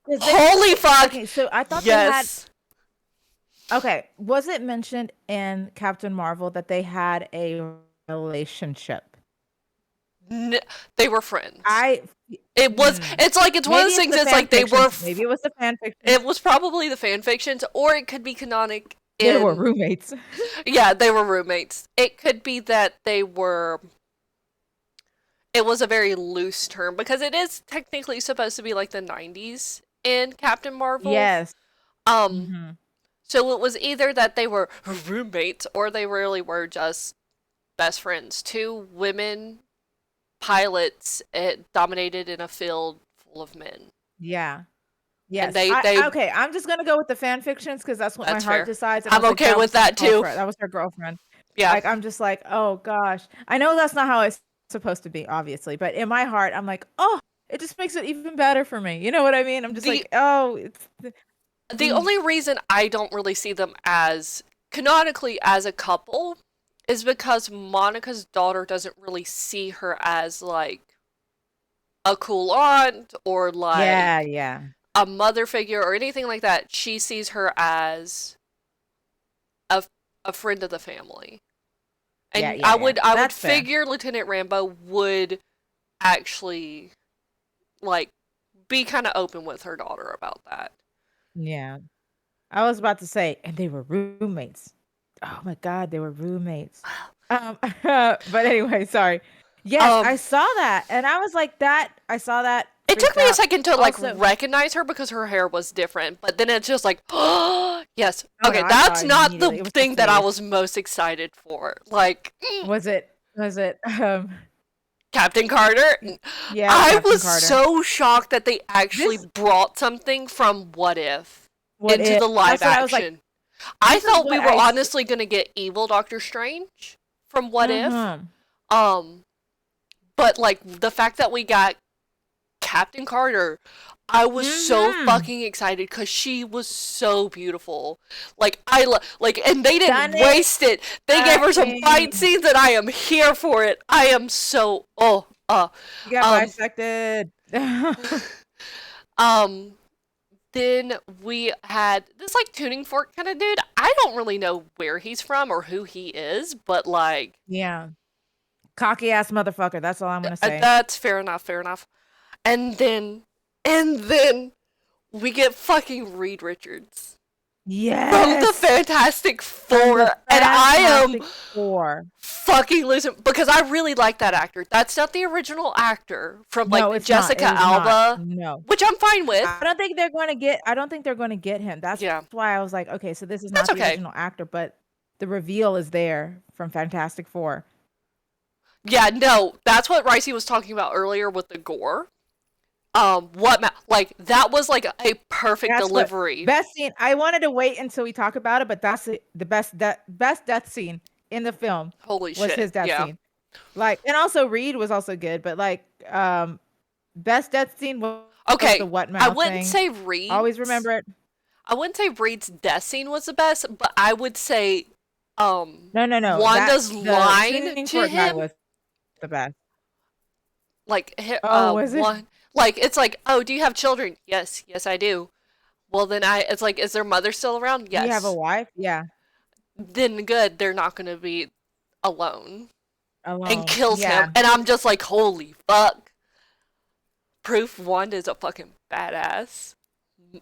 'Cause they, Holy fuck. okay, so I thought they had, Yes. okay, was it mentioned in Captain Marvel that they had a relationship? N- they were friends. I, It was, hmm, it's like, it's one of maybe those it's things the that's fan like they were, fictions. Maybe it was the fan it fictions. was probably the fan fictions, or it could be canonic They were in, roommates. yeah, they were roommates. It could be that they were, it was a very loose term because it is technically supposed to be like the 90s in Captain Marvel. Yes. Um, Hmm. so it was either that they were roommates or they really were just best friends. Two women pilots dominated in a field full of men. Yeah. And Yes. they Okay, I'm just gonna go with the fan fictions because that's what my that's heart fair. decides. And I I'm was like, okay that with was his that too. girlfriend. That was her girlfriend. Yeah. Like, I'm just like, oh gosh. I know that's not how it's supposed to be, obviously, but in my heart, I'm like, oh, it just makes it even better for me. You know what I mean? I'm just The like, oh, it's the mm, only reason I don't really see them as canonically as a couple is because Monica's daughter doesn't really see her as like a cool aunt or yeah, like yeah. a mother figure or anything like that. She sees her as a, a friend of the family. Yeah, And yeah, yeah. I would That's fair. figure Lieutenant Rambo would actually like be kind of open with her daughter about that. Yeah. I was about to say, and they were roommates. Oh my God, they were roommates. But anyway, sorry. Yes, Um I saw that, and I was like, that. I saw that, it took freaked me a out. second to like Also, recognize her because her hair was different, but then it's just like, oh, yes. oh no, Okay, I saw that's it not immediately. the It was his thing that I face. was most excited for. Like, Was it, Captain Carter. yeah, I Captain was Carter. so shocked that they actually This, brought something from What If what into if? the live That's what I was like. action. I This is thought we what were I. honestly gonna get evil Doctor Strange from What If. Mm-hmm. Um, but like the fact that we got Captain Carter, I was so Mm-hmm. fucking excited because she was so beautiful. Like like, and they didn't Stunning. waste it. They gave her some fight scenes, and I am here for it. I am so You got um bisected. um. Then we had this like tuning fork kind of dude. I don't really know where he's from or who he is, but like Yeah. Cocky ass motherfucker. That's all I'm gonna say. that's fair enough, fair enough. And then and then we get fucking Reed Richards from the Yes. Fantastic From Four, the and I am Fantastic Four. fucking losing because I really like that actor. That's not the original actor from No, like it's not. It Jessica is not. Alba, No. which I'm fine with. I don't think they're gonna get him. That's Yeah, why I was like, okay, so this is that's not the okay. original actor, but the reveal is there from Fantastic Four. Yeah, no, that's what Ricey was talking about earlier with the gore. what like that was like a perfect That's what delivery. best scene. I wanted to wait until we talk about it, but that's the best death scene in the film Holy was shit. his death Yeah. scene. Like, and also Reed was also good, but like, best death scene was the Okay, what I mouth wouldn't thing. say Always Reed's. remember it. I wouldn't say Reed's death scene was the best, but I would say No. That Wanda's the line singing to court guy him, was the best. like Oh, was it? one, like it's like, "Oh, do you have children?" "Yes, yes I do." "Well, then I," it's like, "Is their mother still around?" Do you have a "Yes." wife? Yeah, Then good, they're not going to be alone. And alone. kills him, Yeah, and I'm just like, "Holy fuck." Proof Wanda's a fucking badass.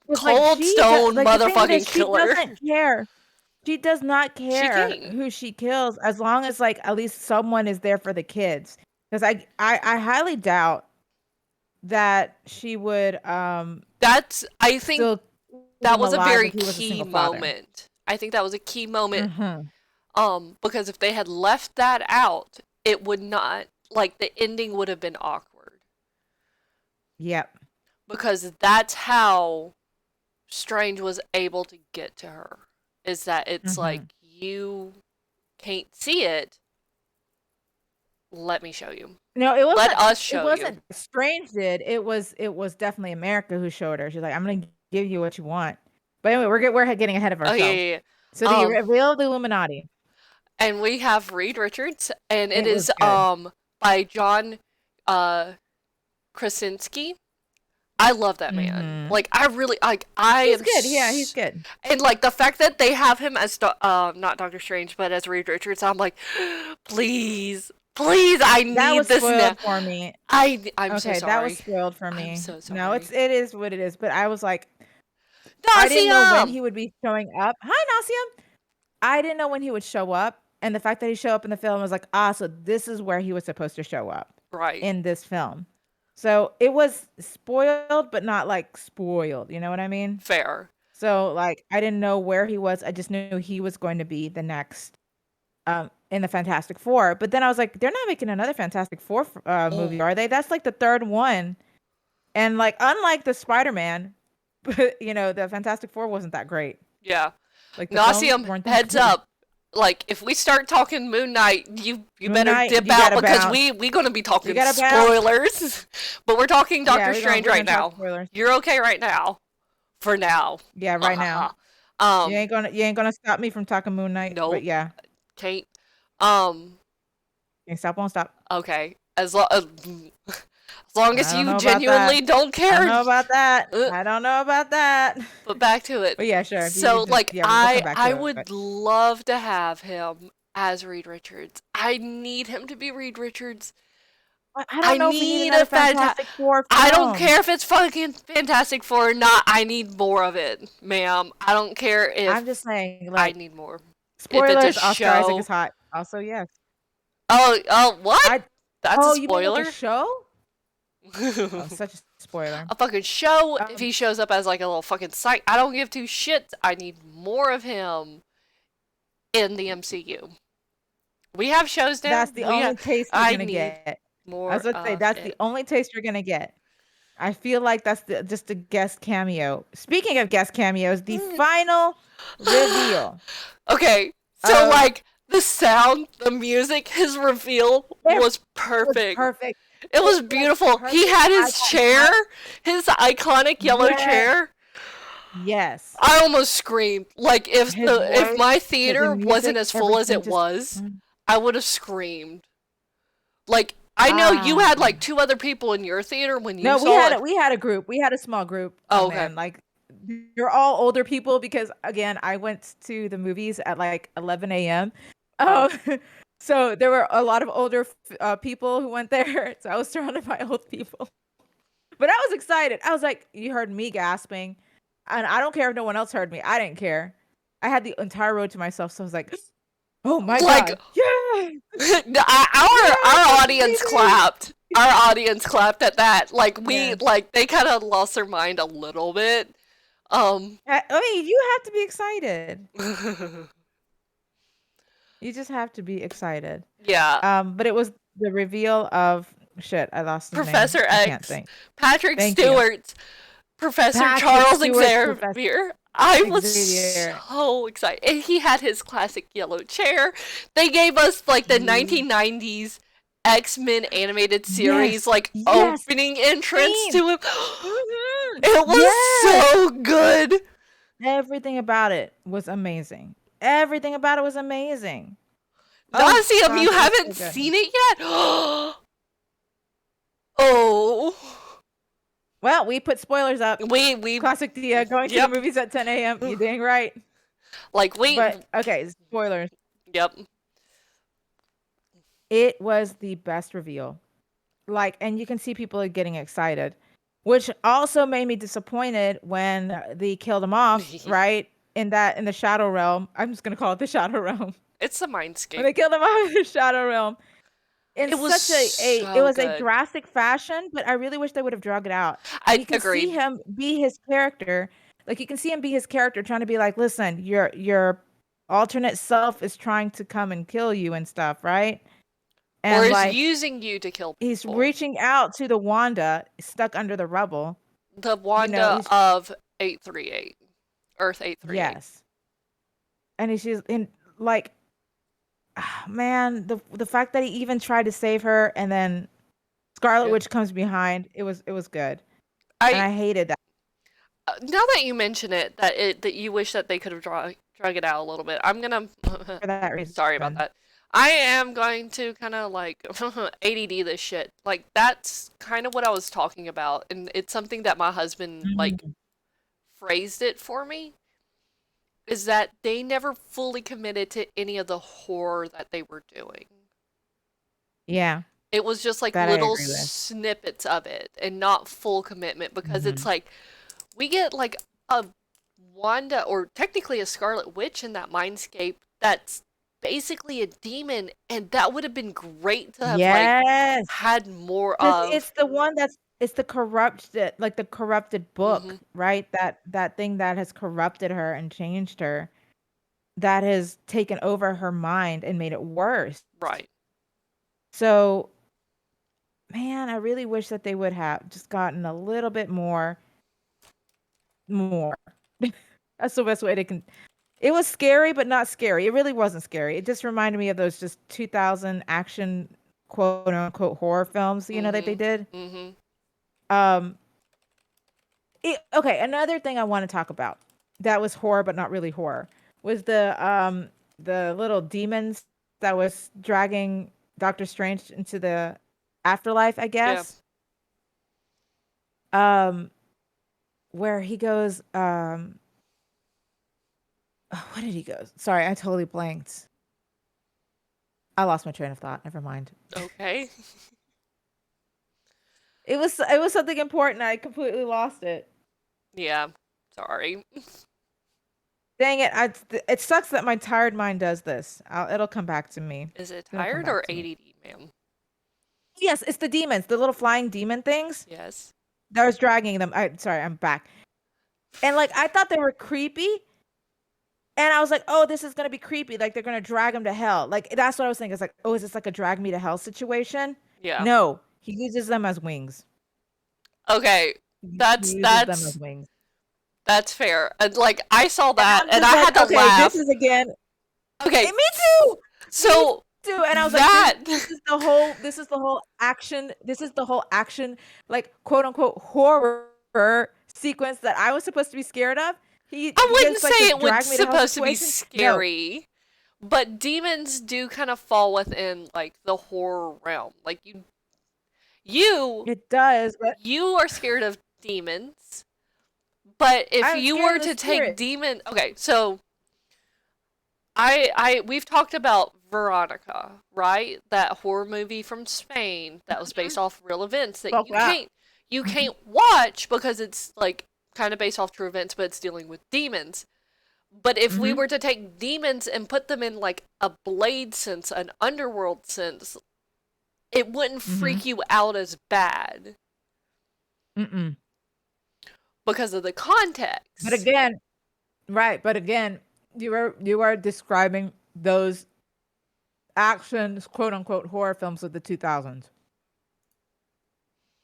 it's like Cold stone like the thing motherfucking is she killer. doesn't care. She does not She care can't. who she kills as long as like at least someone is there for the kids. Because I highly doubt that she would I think still keep that him was a alive very if he was a key single father. moment. I think that was a key moment. Mm-hmm. Because if they had left that out, it would not, like, the ending would have been awkward. Yep. Because that's how Strange was able to get to her. Is that it's like, Mm-hmm. you can't see it. Let me show you. No, Let us it show you. wasn't Strange did. It was definitely America who showed her. She's like, I'm gonna give you what you want. But anyway, we're getting ahead of Oh yeah, ourselves. yeah, yeah. So the reveal of the Illuminati. And we have Reed Richards, and it It was is good. by John uh Krasinski. I love that man. Mm-hmm. Like I really like I He's am good. Yeah, he's good. and like the fact that they have him as not Doctor Strange but as Reed Richards, I'm like, please, please, I That need was this now. spoiled for me. I'm so Okay, that was sorry. spoiled for I'm me. so No, sorry. it is what it is. But I was like, I didn't know when Nauseum. he would be showing up. Hi, Nasium. I didn't know when he would show up, and the fact that he showed up in the film was like, so this is where he was supposed to show up Right. in this film. So it was spoiled, but not like spoiled. You know what I mean? Fair. So like, I didn't know where he was. I just knew he was going to be the next in the Fantastic Four. But then I was like, they're not making another Fantastic Four movie, Oh are they? That's like the third one. And like, unlike the Spider-Man, but the Fantastic Four wasn't that great. yeah. Like the films Nauseum. weren't that Heads good. up. Like if we start talking Moon Knight, you Moon better Knight, dip you out gotta because bounce. we gonna be You talking gotta bounce. spoilers. But we're talking Yeah, Doctor Strange we're right gonna talk now. spoilers. You're okay right now. For now. Yeah, Ha right ha now. ha. Um, You ain't gonna stop me from talking Moon Knight. But nope. yeah, Can't. Um, can't stop, won't stop. okay. As long as I don't you know about that. genuinely don't I don't care. know about that. Uh, I don't know about that. but back to it. But yeah, sure. If you So just like yeah, we'll come back I to it. would love to have him as Reed Richards. I need him to be Reed Richards. I I don't know if we need need another a fantastic. Fantastic Four I don't film. care if it's fucking Fantastic Four or not. I need more of it, ma'am. I don't care if I'm just saying, I like, need more. If it's a spoilers, Oscar Isaac show. is hot. Also, yes. Oh, what? I That's a Oh, you mean like a spoiler? show? Oh, A such a spoiler. fucking show if Um, he shows up as like a little fucking psych. I don't give two shits. I need more of him in the MCU. We have shows now. that's the only taste you're I gonna need get. I more was gonna say of that's the it. only taste you're gonna get. I feel like that's just a guest cameo. Speaking of guest cameos, the final reveal Okay, so of like the sound, the music, his reveal it was was perfect. perfect. It It was was beautiful. He perfect. had I his got chair, hyped. his iconic yellow Yes, chair. yes. I almost screamed. Like His if voice, my the theater wasn't music, as full as everything it just was, I would have screamed. Like I know you ah. had like two other people in your theater when you No, saw it. we had a group. We had a small group. Oh Oh, okay. man, like you're all older people because again, I went to the movies at like 11 a.m. Oh, Oh, so there were a lot of older people who went there. So I was surrounded by old people. But I was excited. I was like, you heard me gasping, and I don't care if no one else heard me. I didn't care. I had the entire road to myself, so I was like, oh my like god, yeah, our yes, audience baby. clapped. Our audience clapped at that. Like we Yes. like they kind of lost their mind a little bit. Um, I mean, you have to be excited. You just have to be excited. yeah. But it was the reveal of Shit, I lost his name. Professor I can't X, think. Patrick Thank you. Stewart, Professor Patrick Charles Stewart's Professor Xavier. I was Xavier. so excited. And he had his classic yellow chair. They gave us like the He 1990s X-Men animated series Yes. like Yes. opening entrance Scene. to him. Mhm. It was Yes. so good. Everything about it was amazing. Everything about it was amazing. Oh Nauseum, gosh, you it was haven't so good. seen it yet? Oh. Well, we put spoilers up. We Classic Dia going to the yep. movies at 10 a.m. You dang right. Like we But okay, spoilers. yep. It was the best reveal. Like, and you can see people are getting excited, which also made me disappointed when they killed him off, right? In the Shadow Realm. I'm just gonna call it the Shadow Realm. It's the When mindscape. they killed him off in the Shadow Realm. In It was such it so was a good. drastic fashion, but I really wish they would have drug it out. And I you can see agreed. him be his character. Like you can see him be his character trying to be like, listen, your alternate self is trying to come and kill you and stuff, right? Or And is like using you to kill he's people. reaching out to the Wanda stuck under the rubble. The You know, Wanda he's of 838. Earth 838. yes. And he's just in like man, the fact that he even tried to save her and then Scarlet Yeah. Witch comes behind, it was good. And I I hated that now that you mention it, that you wish that they could have drug it out a little bit. I'm gonna for that sorry about reason. that. I am going to kind of like ADD this shit. Like that's kind of what I was talking about, and it's something that my husband like Mhm. phrased it for me. Is that they never fully committed to any of the horror that they were doing. Yeah, It was just like that I little agree with. snippets of it and not full commitment because it's Mhm. like we get like a Wanda or technically a Scarlet Witch in that mindscape that's basically a demon, and that would have been great to have like Yes, had more 'cause of. it's the one that's it's the corrupted like the corrupted book, Hmm. right? That thing that has corrupted her and changed her, that has taken over her mind and made it worse. Right. So, man, I really wish that they would have just gotten a little bit more. That's the best way to can it was scary, but not scary. It really wasn't scary. It just reminded me of those just 2000 action quote unquote horror films, you know, that they Hmm. did. Hmm. Um, okay, another thing I want to talk about that was horror, but not really horror, was the little demons that was dragging Doctor Strange into the afterlife, I Yeah. guess. Um, where he goes, oh, what did he go? Sorry, I totally blanked. I lost my train of thought. Never mind. Okay. It was something important. I completely lost it. Yeah. Sorry. Dang it! It sucks that my tired mind does this. It'll come back to me. Is it It'll come tired back or to me. ADD, ma'am? Yes, it's the demons, the little flying demon things Yes. that was dragging them. Sorry, I'm back. And like I thought they were creepy, and I was like, oh, this is gonna be creepy. Like they're gonna drag him to hell. Like that's what I was thinking. It's like, oh, is this like a drag me to hell situation? Yeah. No, he uses them as wings. Okay. He That's uses them as that's wings. that's fair. And like I saw And that I'm and just I like, had to okay, this laugh. is again. Okay. Me too. Me So too. And I was like, that this is the whole action. This is the whole action, like quote unquote horror sequence that I was supposed to be scared of. I He wouldn't gets like say this it was drag me to hell supposed to be situation. No, scary, but demons do kind of fall within like the horror realm. Like you it does, but you are scared of demons, but if I'm you scared were of the to take spirit. demon, okay, so I we've talked about Veronica, right? That horror movie from Spain that was based Mhm. off real events that Spoke up. you Mhm. can't watch because it's like kind of based off true events, but it's dealing with demons. But if we Mhm. were to take demons and put them in like a blade sense, an underworld sense, it wouldn't Mhm. freak you out as bad Mm-mm. because of the But context. again, right? But again, you are describing those actions, quote unquote, horror films of the 2000s.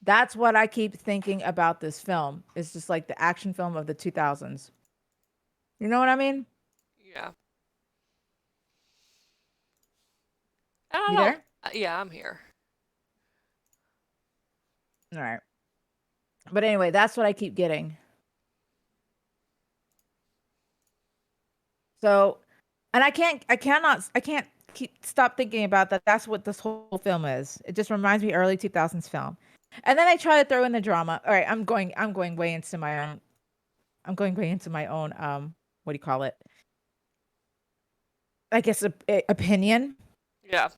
That's what I keep thinking about this film. It's just like the action film of the 2000s. You know what I mean? Yeah. I You don't. there? Yeah, I'm here. All right. But anyway, that's what I keep getting. So, and I can't keep stop thinking about that. That's what this whole film is. It just reminds me early 2000s film. And then I try to throw in the drama. All right, I'm going way into my own I'm going way into my own what do you call it? I guess opinion. Yeah.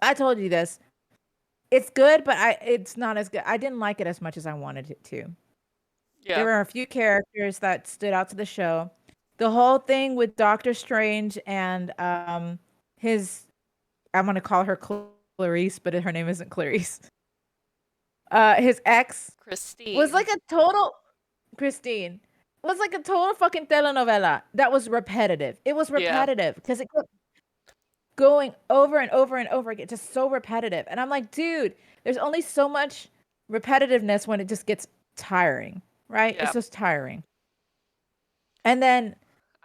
I told you this. It's good, but it's not as good. I didn't like it as much as I wanted it to. There Yeah. were a few characters that stood out to the show. The whole thing with Doctor Strange and his I'm gonna call her Clarice, but her name isn't Clarice. His ex was Christine. like a total Christine was like a total fucking telenovela that was repetitive. It was Yeah. repetitive because it kept going over and over and over again, just so repetitive. And I'm like, dude, there's only so much repetitiveness when it just gets tiring, right? It's Yeah. just tiring. And then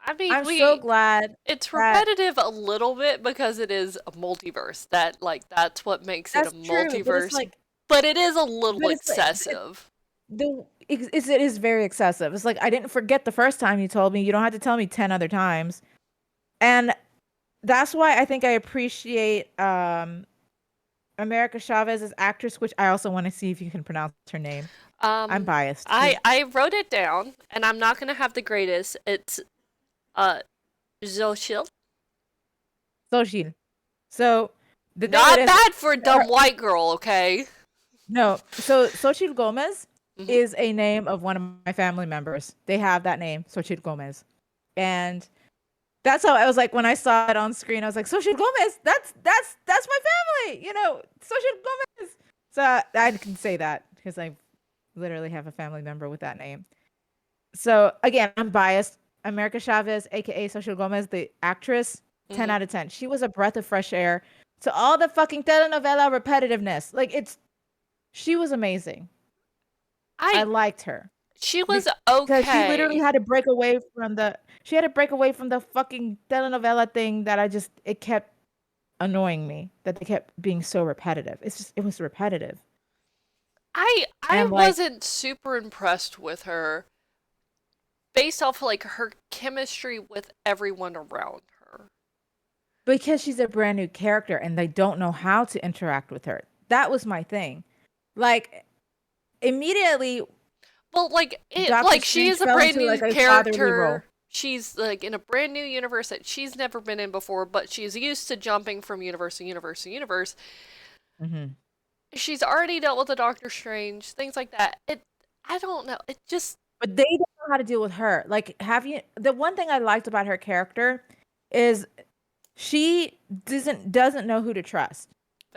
I mean, I'm so glad it's that repetitive a little bit because it is a multiverse. That's what makes it a that's true, but it's multiverse, like, but it is a little but it's like excessive. it is very excessive. It's like I didn't forget the first time you told me. You don't have to tell me 10 other times. And that's why I think I appreciate America Chavez's actress, which I also want to see if you can pronounce her name. I'm Um, biased. I wrote it down, and I'm not gonna have the greatest. It's uh Zoshil. Soshil. So the thing of it Not is, bad for a her, dumb white girl, okay? no. So Xochitl Gomez Hmm. is a name of one of my family members. They have that name, Xochitl Gomez, and that's how I was like when I saw it on screen. I was like, Xochitl Gomez. That's my family. You know, Xochitl Gomez. So I can say that because I literally have a family member with that name. So again, I'm biased. America Chavez, aka Xochitl Gomez, the actress, 10 Hmm. out of 10. She was a breath of fresh air to all the fucking telenovela repetitiveness. Like she was amazing. I I liked her She was because she literally okay. had to break away from the fucking telenovela thing that it kept annoying me that they kept being so repetitive. It was repetitive. I And like wasn't super impressed with her based off like her chemistry with everyone around her. because she's a brand new character and they don't know how to interact with her. That was my thing. Like immediately Well, Doctor like she Strange is a fell brand into like new a fatherly role. character. She's like in a brand new universe that she's never been in before, but she's used to jumping from universe to universe to universe. Mhm. She's already dealt with the Doctor Strange, things like that. I don't know. It just But they don't know how to deal with her. Like, the one thing I liked about her character is she doesn't know who to trust.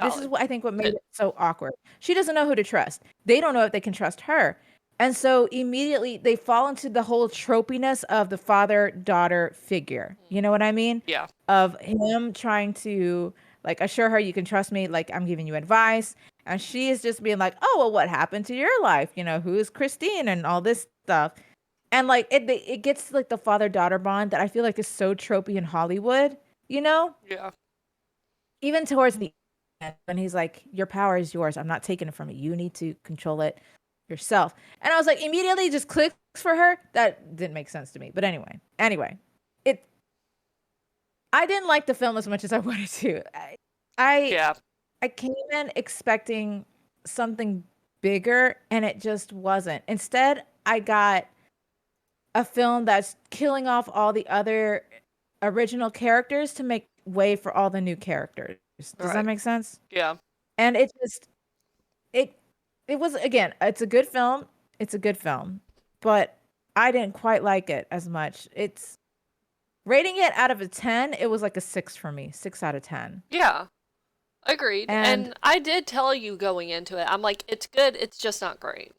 This is valid. what I think what made it so awkward. She doesn't know who to trust. They don't know if they can trust her. And so immediately they fall into the whole tropiness of the father-daughter figure. You know what I mean? Yeah. Of him trying to like assure her you can trust me, like I'm giving you advice. And she is just being like, "Oh, well, what happened to your life? You know, who is Christine and all this stuff." And like it gets like the father-daughter bond that I feel like is so tropey in Hollywood, you know? Yeah. Even towards the end when he's like, "Your power is yours. I'm not taking it from you. You need to control it yourself." And I was like, immediately just clicks for her. That didn't make sense to me. But anyway, it I didn't like the film as much as I wanted to. I Yeah. I came in expecting something bigger and it just wasn't. Instead, I got a film that's killing off all the other original characters to make way for all the new characters. Does that Right. make sense? Yeah. And it it was again, it's a good film. It's a good film. But I didn't quite like it as much. It's rating it out of a 10, it was like a 6 for me. 6 out of 10. Yeah. Agreed. And And I did tell you going into it. I'm like, it's good, it's just not great.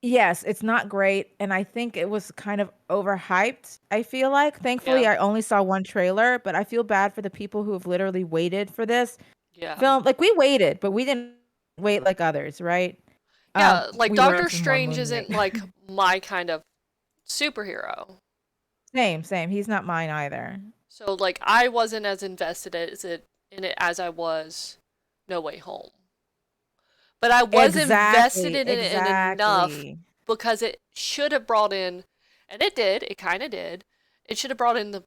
yes, it's not great, and I think it was kind of overhyped, I feel like. Yeah. Thankfully, I only saw 1 trailer, but I feel bad for the people who have literally waited for this Yeah. film. Like, we waited, but we didn't weight like others, right? Yeah, like We were Doctor some more Strange moon isn't weight. like my kind of superhero. Same, same. He's not mine either. So like I wasn't as invested in it as I was No Way Home. But I was invested Exactly, in it in enough exactly. because it should have brought in, and it did, it kind of did, it should have brought in the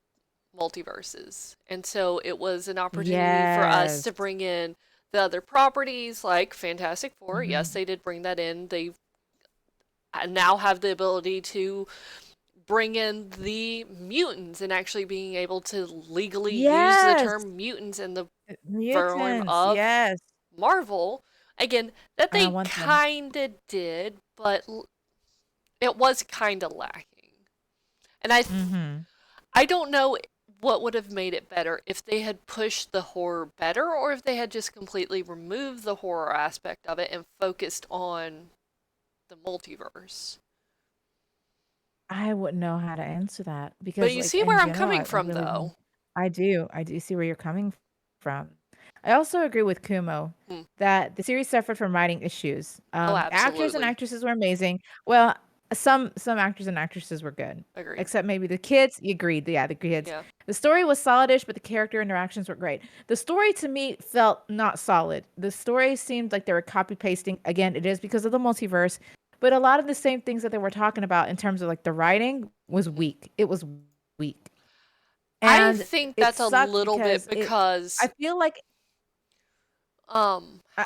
multiverses. And so it was an opportunity for us Yes. to bring in the other properties like Fantastic Four. Yes, Hmm. they did bring that in. They now have the ability to bring in the mutants and actually being able to legally use the Yes. term mutants in the form Mutants. of Yes. Marvel. Again, that I they want them. kinda did, but it was kinda lacking. And Hmm. I don't know what would have made it better if they had pushed the horror better or if they had just completely removed the horror aspect of it and focused on the multiverse. I wouldn't know how to answer that But because, you like, see in where I'm general, coming I from really though. I do. I do see where you're coming from. I also agree with Kumo Hmm. that the series suffered from writing issues. Oh, Actors and absolutely. actresses were amazing. Well, some actors and actresses were good, Agreed. except maybe the kids. You agreed. Yeah, the kids. Yeah. The story was solidish, but the character interactions were great. The story to me felt not solid. The story seemed like they were copy pasting. Again, it is because of the multiverse, but a lot of the same things that they were talking about in terms of like the writing was Hmm. weak. It was weak. I And think it that's a sucked little bit because I because feel like how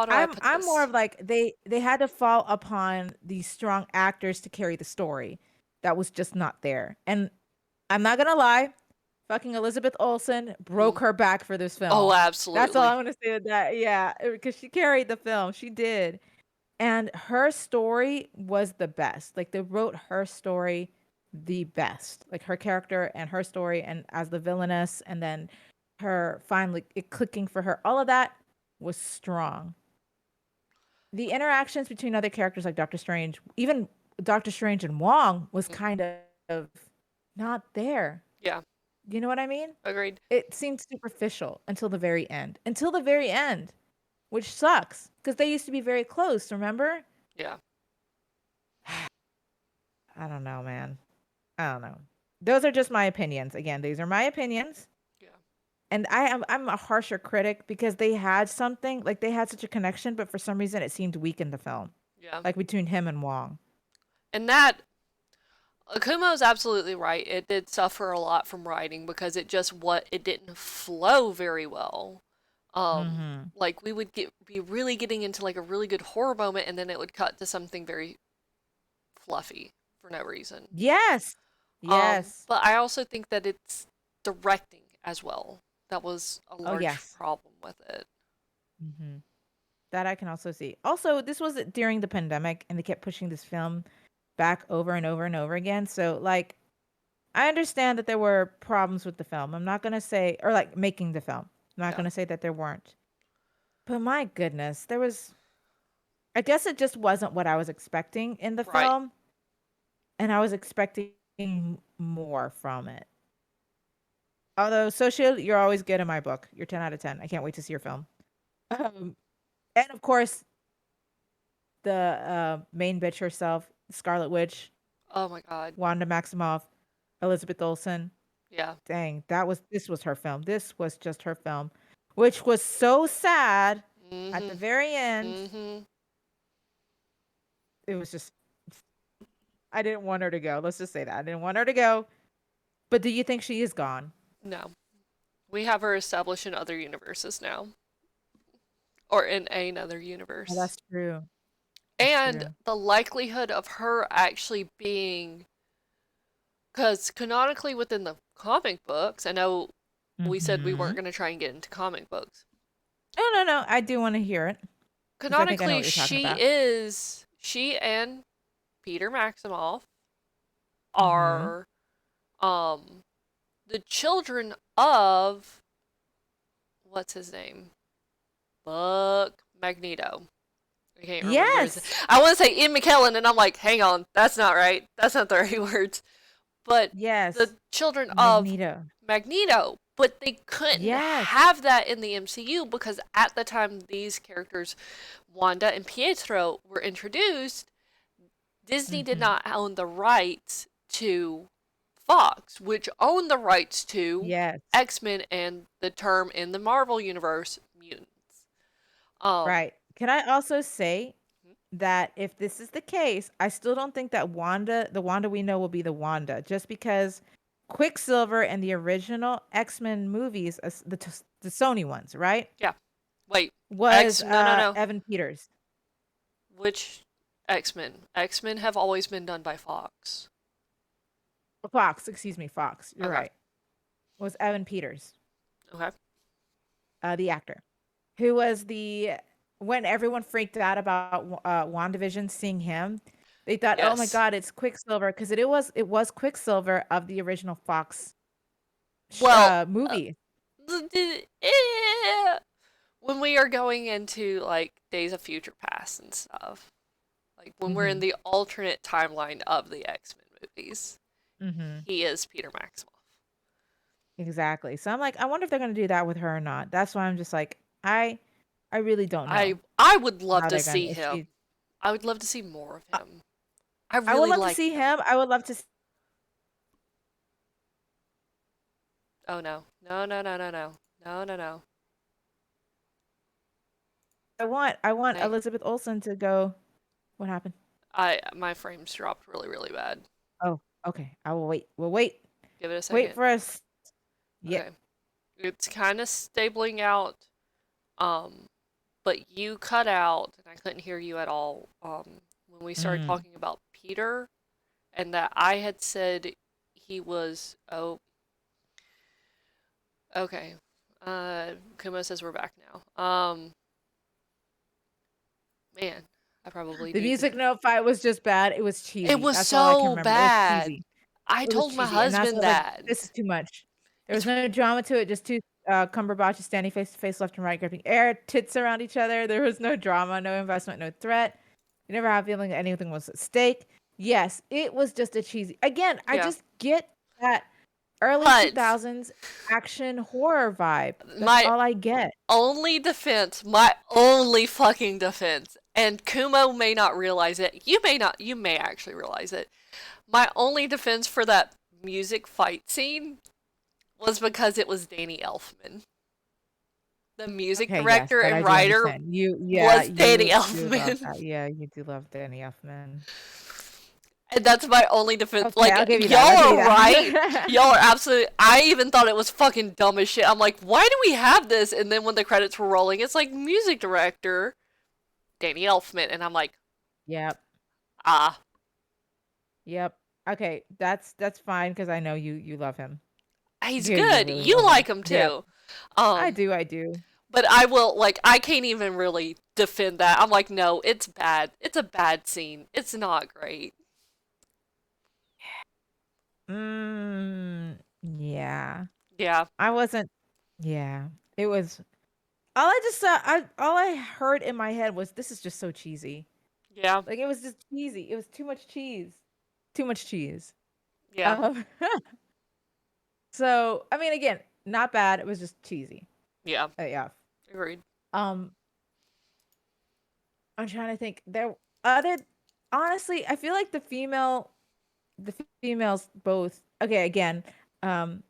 do I put I'm more this? of like they had to fall upon these strong actors to carry the story. That was just not there. And I'm not gonna lie, fucking Elizabeth Olsen Mm. broke her back for this Oh, film. That's all absolutely. I'm gonna say with that. Yeah, because she carried the film. She did. And her story was the best. Like they wrote her story the best. Like her character and her story and as the villainess and then her finally it clicking for her. All of that was strong. The interactions between other characters like Doctor Strange, even Doctor Strange and Wong was Mm. kind of not there. Yeah, You know what I mean? agreed. It seemed superficial until the very end. Until the very end, which sucks because they used to be very close, remember? Yeah, I don't know, man. I don't know. Those are just my opinions. Again, these are my opinions. yeah, And I'm a harsher critic because they had something, like they had such a connection, but for some reason it seemed weak in the film. yeah. Like between him and Wong. And that Akumo's absolutely right. It did suffer a lot from writing because it didn't flow very well. Mm-hmm. Like we would be really getting into like a really good horror moment and then it would cut to something very fluffy for no reason. Yes. Yes. But I also think that it's directing as well. That was a Oh, large yes. problem with it. Mm-hmm. That I can also see. Also, this was during the pandemic and they kept pushing this film back over and over and over again. So, like, I understand that there were problems with the film. I'm not going to say, or like making the film. I'm not Yeah, going to say that there weren't. But my goodness, there was, I guess it just wasn't what I was expecting in the right. film. And I was expecting more from it. Although, Socia, you're always good in my book. You're 10 out of 10. I can't wait to see your film. Um, and of course, the main bitch herself, Scarlet Witch, Oh my god. Wanda Maximoff, Elizabeth Olsen. Yeah. Dang, this was her film. This was just her film, which was so sad at the Mhm. very end. Mhm. It was just I didn't want her to go. Let's just say that. I didn't want her to go. But do you think she is gone? No. We have her established in other universes now, or in another Oh, universe. that's true. That's And true. the likelihood of her actually being, because canonically within the comic books, I know we said we weren't Mhm. going to try and get into comic books. No, no, no. I do want to hear it because I think I know Canonically, what you're talking about. she and Peter Maximoff Mhm. are um the children of what's his name? Buck Magneto. I can't remember his. Yes. I want to say Ian McKellen, and I'm like, hang on, that's not right. That's not the right words. But Yes. the children of Magneto. Magneto. But they couldn't Yes. have that in the MCU because at the time these characters, Wanda and Pietro, were introduced, Disney did Mhm. not own the rights to Fox, which owned the rights to Yes. X-Men and the term in the Marvel universe, mutants. Um, Right. Can I also say that if this is the case, I still don't think that the Wanda we know will be the Wanda, just because Quicksilver and the original X-Men movies, the Sony ones, right? yeah. Wait. Was X? No, no, no. Evan Peters. Which X-Men? X-Men have always been done by Fox. Fox, excuse me, Fox. You're Okay. right. Was Evan Peters, Okay. the actor, who was the when everyone freaked out about WandaVision seeing him, they thought, "Oh my Yes. god, it's Quicksilver," because it was Quicksilver of the original Fox Well, movie. eh, when we are going into like Days of Future Past and stuff, like when we're in Mhm. the alternate timeline of the X-Men movies, Mhm. he is Peter Maximoff. Exactly. So I'm like, I wonder if they're gonna do that with her or not. That's why I'm just like, I really don't know I would love how to they're gonna see if him. she I would love to see more of I, him. I I would really love to like see him. him. I would love to Oh no. No, no, no, no, no. No, no, no. I want Hey, Elizabeth Olsen to go. What happened? my frames dropped really, really bad. Oh, okay. I will wait. We'll wait. Give it a Wait second. for us. Yep. Okay. It's kind of stabling out. Um, but you cut out, and I couldn't hear you at all. When we started Mm. talking about Peter, and that I had said he was. Oh, okay. Kumo says we're back now. Man, I probably The need to. music note fight was just bad. It was It cheesy. was That's all I can so remember. It was bad. cheesy. I It was told my cheesy, and that's why I husband was like, that. "This is too much." There was It's no drama to it. Just two Cumberbatches standing face to face, left and right, gripping air, tits around each other. There was no drama, no investment, no threat. You never have a feeling that anything was at stake. Yes, it was just a cheesy. Again, I yeah. just get that early But 2000s action horror vibe. That's my all I get. my only fucking defense, and Kumo may not realize it. You may not. You may actually realize it. My only defense for that music fight scene was because it was Danny Elfman. The music Okay, yes, director that and I do writer understand. Yeah, was Danny you do love Elfman. that. Yeah, you do love Danny Elfman. And that's my only defense. Okay, Like, I'll give you that. y'all I'll give you are right. that. Y'all are absolutely. I even thought it was fucking dumb as shit. I'm like, why do we have this? And then when the credits were rolling, it's like music director Danny Elfman. And I'm like, Yep. ah, Yep. Okay, that's fine because I know you love him. he's You good. really You love him. like him Yep. too. I Um, do, I do. but I will, like, I can't even really defend that. I'm like, no, it's bad. It's a bad scene. It's not great. Yeah. Yeah, I wasn't yeah. It was all I just saw I all I heard in my head was this is just so cheesy. yeah, Like it was just cheesy. It was too much cheese. Too much cheese. yeah, Um so I mean again, not bad. It was just cheesy. yeah. Yeah. Agreed. Um I'm trying to think. There other honestly, I feel like the females both okay, again, um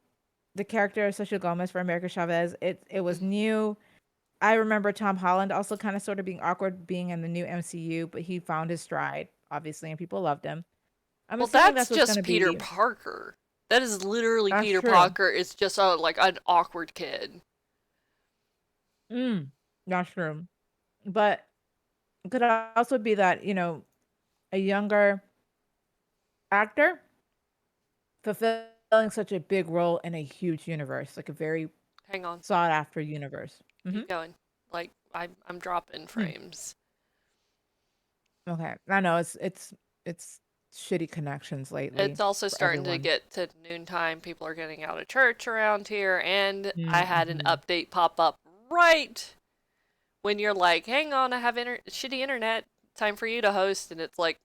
the character of Social Gomez for America Chavez, it was Mhm. new. I remember Tom Holland also kind of sort of being awkward being in the new MCU, but he found his stride, obviously, and people loved him. I'm Well, assuming that's that's what's just gonna Peter be. Parker. That is literally That's Peter true. Parker. It's just a like an awkward kid. Mm, that's true. But it could also be that, a younger actor fulfilling such a big role in a huge universe, like a very Hang on, sought after universe. keep going. Like I'm dropping Hmm. frames. Okay. I know it's shitty connections lately It's also for starting to everyone. get to noontime. People are getting out of church around here, and I had an Mm-hmm. update pop up right when you're like, "Hang on, I have shitty internet. Time for you to host," and it's like,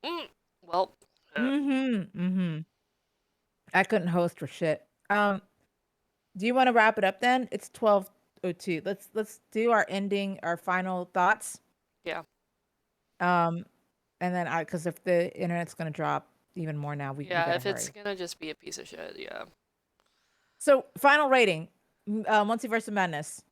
well, uh, Mm-hmm. Mm-hmm. I couldn't host for shit. Do you want to wrap it up then? It's 12:02. Let's do our ending, our final thoughts. Yeah. Um, and then because if the internet's gonna drop even more now, we Yeah, gotta if it's hurry. gonna just be a piece of shit, yeah. So final rating, Multiverse of Madness.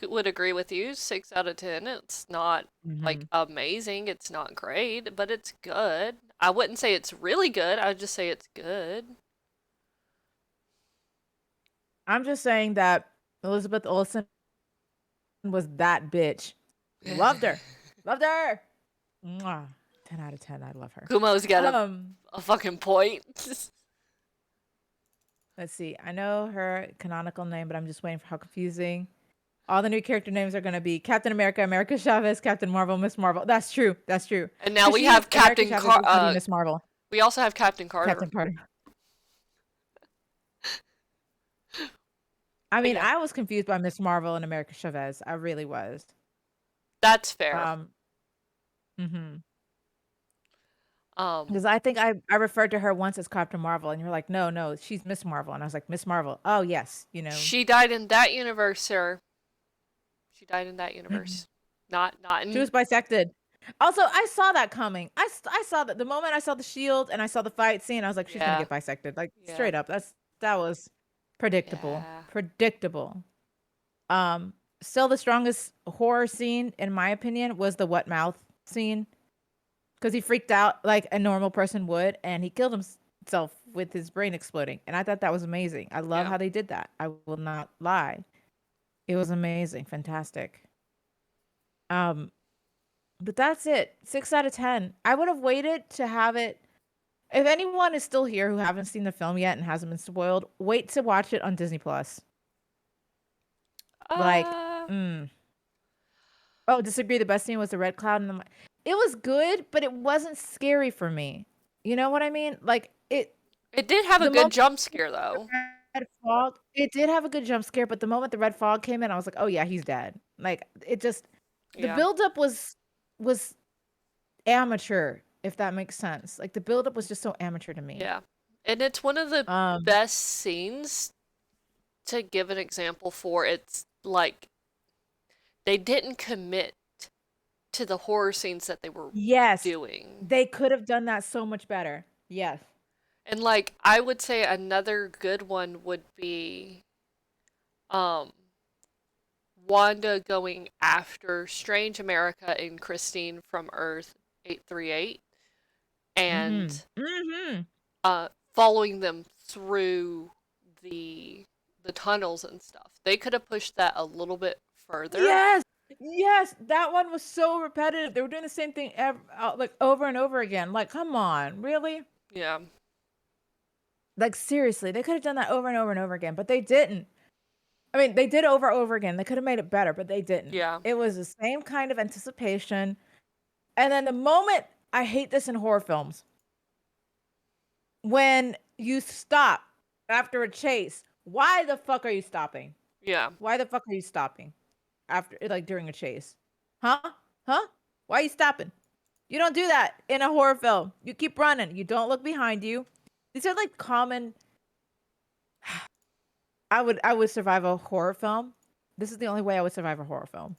Would agree with you. 6 out of 10. It's not like Hmm. amazing. It's not great, but it's good. I wouldn't say it's really good. I would just say it's good. I'm just saying that Elizabeth Olsen was that bitch. Loved her. Loved her. Mwah. 10 out of 10. I love her. Kumo's got Um, a fucking point. let's see. I know her canonical name, but I'm just waiting for how confusing. All the new character names are going to be Captain America, America Chavez, Captain Marvel, Miss Marvel. That's true. That's true. And now Because we she's have America Chavez is going to be Miss Marvel, We also have Captain Carter. Captain Carter. I But mean, yeah, I was confused by Miss Marvel and America Chavez. I really was. that's fair. Um, mhm. Um, Because I think I referred to her once as Captain Marvel, and you're like, no, no, she's Miss Marvel, and I was like, Miss Marvel. Oh yes, she died in that universe, sir. She died in that universe. Not she was in. bisected. Also, I saw that coming. I saw that the moment I saw the shield and I saw the fight scene, I was like, she's gonna Yeah. get bisected. Like Yeah. straight up. That was predictable. Yeah. Predictable. Um, Still the strongest horror scene in my opinion was the what mouth scene because he freaked out like a normal person would, and he killed himself with his brain exploding. And I thought that was amazing. I love Yeah. how they did that. I will not lie. It was amazing, fantastic. Um, but that's it. 6 out of 10. I would have waited to have it. If anyone is still here who haven't seen the film yet and hasn't been spoiled, wait to watch it on Disney Plus. Like, Uh, mm. Oh, disagree. The best scene was the red cloud and it was good, but it wasn't scary for me. You know what I mean? Like it did have a the good moment jump the scare though. red fog, it did have a good jump scare, but the moment the red fog came in, I was like, oh yeah, he's dead. Like it just the Yeah. buildup was amateur, if that makes sense. Like the buildup was just so amateur to me. Yeah. And it's one of the Um, best scenes to give an example for. It's like they didn't commit to the horror scenes that they were yes, doing. they could have done that so much better. Yes. And like I would say another good one would be um Wanda going after Strange America and Christine from Earth 838 Mhm. and Mhm. following them through the the tunnels and stuff. They could have pushed that a little bit further. Yes. Yes, that one was so repetitive. They were doing the same thing like over and over again. Like, come on, really? Yeah. Like seriously, they could have done that over and over and over again, but they didn't. I mean, they did over and over again. They could have made it better, but they didn't. Yeah. It was the same kind of anticipation. And then the moment I hate this in horror films, when you stop after a chase, why the fuck are you stopping? Yeah. Why the fuck are you stopping after like during a chase? Huh? Huh? Why are you stopping? You don't do that in a horror film. You keep running. You don't look behind you. These are like common. I would survive a horror film. This is the only way I would survive a horror film.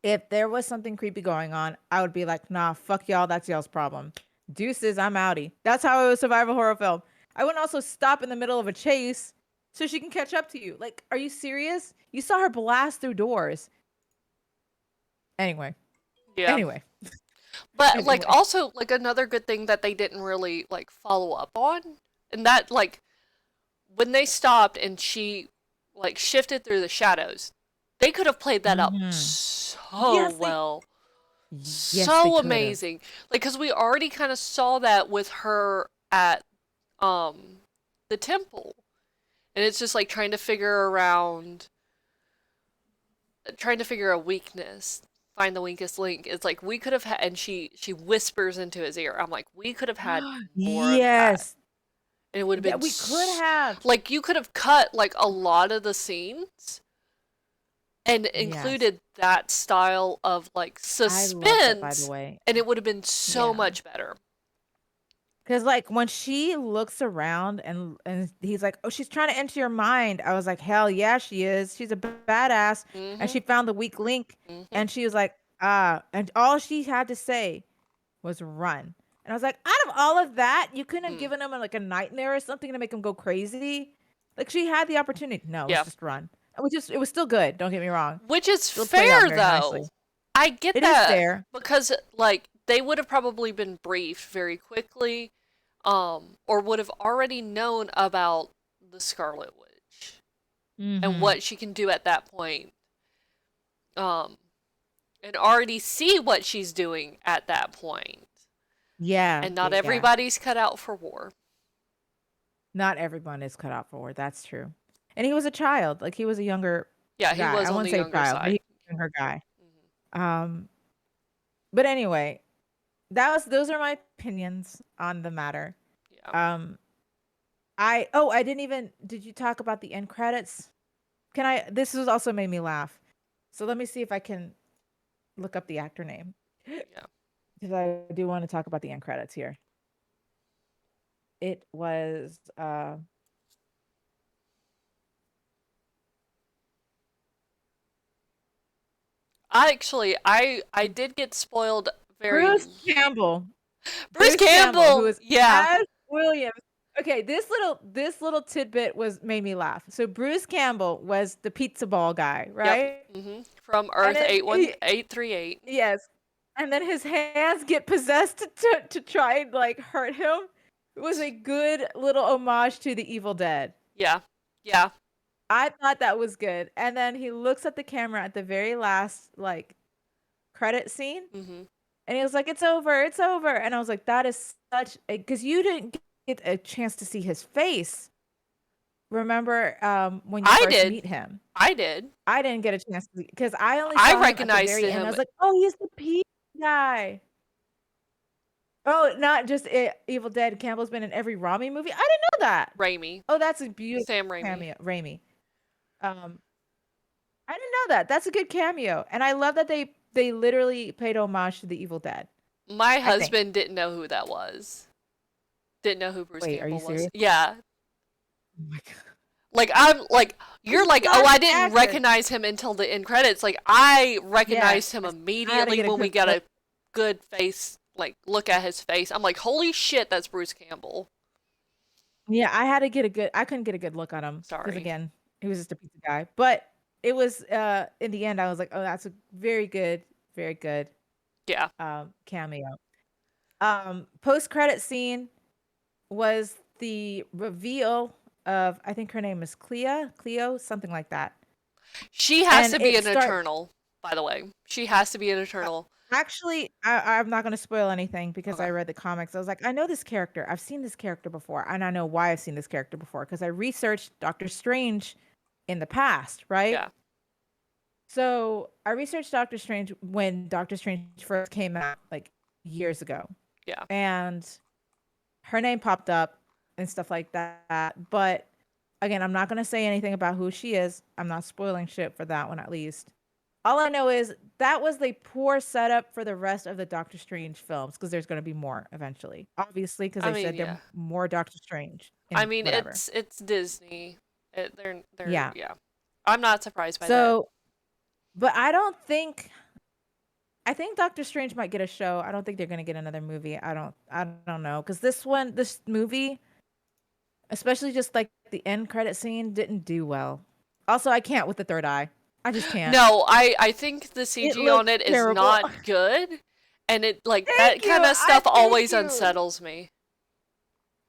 If there was something creepy going on, I would be like, nah, fuck y'all. That's y'all's problem. Deuces, I'm outie. That's how I would survive a horror film. I wouldn't also stop in the middle of a chase so she can catch up to you. Like, are you serious? You saw her blast through doors. Anyway, Yeah. anyway, But like anyway. also like another good thing that they didn't really like follow up on and that like when they stopped and she like shifted through the shadows, they could have played that up Hmm. so Yes, they. well. Yes, they So could have. amazing. Like cuz we already kind of saw that with her at um the temple. And it's just like trying to figure a weakness, find the weakest link. It's like we could have had, and she whispers into his ear. I'm like, we could have had more of that, Yes, and it would have been that we could have. like you could have cut like a lot of the scenes and Yes, included that style of like I love that. By the suspense, way, and it would have been so yeah. much better. Because like when she looks around and he's like, "Oh, she's trying to enter your mind." I was like, "Hell yeah, she is. She's a badass." And Mhm. she found the weak link, Mhm. and she was like, "Ah," and all she had to say was run. And I was like, out of all of that, you couldn't have Mm. given him like a nightmare or something to make him go crazy. Like she had the opportunity. No, let's Yeah. just run. And it was still good. Don't get me wrong. Which is Still played out fair very nicely. though. I get It is that fair. because like they would have probably been briefed very quickly, or would have already known about the Scarlet Witch and Mm-hmm. what she can do at that point. Um, and already see what she's doing at that point. Yeah, And not yeah. everybody's cut out for war. Not everyone is cut out for war. That's true. And he was a child. Like he was a younger Yeah, he guy. I was on wouldn't the say younger child, but he side. was a younger guy. Mhm. Um, but anyway, those are my opinions on the matter. Yeah. Um, I didn't even did you talk about the end credits? Can I this was also made me laugh. So let me see if I can look up the actor name. Yeah. Because I do want to talk about the end credits here. It was I did get spoiled very. Bruce Campbell. Bruce Bruce Campbell, who Campbell. is Yeah. as Williams. Okay, this little tidbit was made me laugh. So Bruce Campbell was the pizza ball guy, Yep. right? From And Earth then he 81838. yes. And then his hands get possessed to try and like hurt him. It was a good little homage to the Evil Dead. Yeah. Yeah. I thought that was good. And then he looks at the camera at the very last like credit scene Mhm. and he was like, "It's over, it's over." And I was like, that is such a because you didn't get a chance to see his face. Remember when you I first did. meet him? I did. I didn't get a chance to because I only I saw him at the recognized very end. I him. was like, "Oh, he's the P guy." Oh, not just Evil Dead. Campbell's been in every Rami movie. I didn't know that. Raimi. Oh, that's a beautiful Sam Raimi. cameo. Raimi. Um, I didn't know that. That's a good cameo, and I love that they literally paid homage to the Evil Dead. My I think. husband didn't know who that was. Didn't know who Bruce Wait, are you Campbell was. serious? Yeah. Oh my god, Like I'm like he's you're a like, "Oh, I classic didn't actor. recognize him until the end credits." Like I Yes, recognized him I had to immediately get a when we good got look. a good face like look at his face. I'm like, "Holy shit, that's Bruce Campbell." Yeah, I had to get a good. I couldn't get a good look on him because Sorry. again, he was just a pizza guy. But it was in the end, I was like, "Oh, that's a very good Yeah. cameo." Post credit scene was the reveal of I think her name is Cleo, something like that. She has And to be it an start Eternal, by the way. She has to be an uh, Eternal. actually I'm not going to spoil anything because Okay. I read the comics. I was like, I know this character. I've seen this character before, and I know why I've seen this character before because I researched Doctor Strange in the past, right? Yeah. So I researched Doctor Strange when Doctor Strange first came out, like years ago, Yeah. and her name popped up and stuff like that. But again, I'm not going to say anything about who she is. I'm not spoiling shit for that one, at least. All I know is that was the poor setup for the rest of the Doctor Strange films because there's going to be more eventually. Obviously, because I they mean, said there are yeah. more Doctor Strange I in mean, whatever. it's Disney. They're Yeah. yeah. I'm not surprised by that. So, but I think Doctor Strange might get a show. I don't think they're going to get another movie. I don't know because this movie, especially just like the end credit scene, didn't do well. Also, I can't with the third eye. I just can't. No, I think the It CG on looks it is terrible. not good, and it like that Thank you. kind of I stuff thank always you. unsettles me.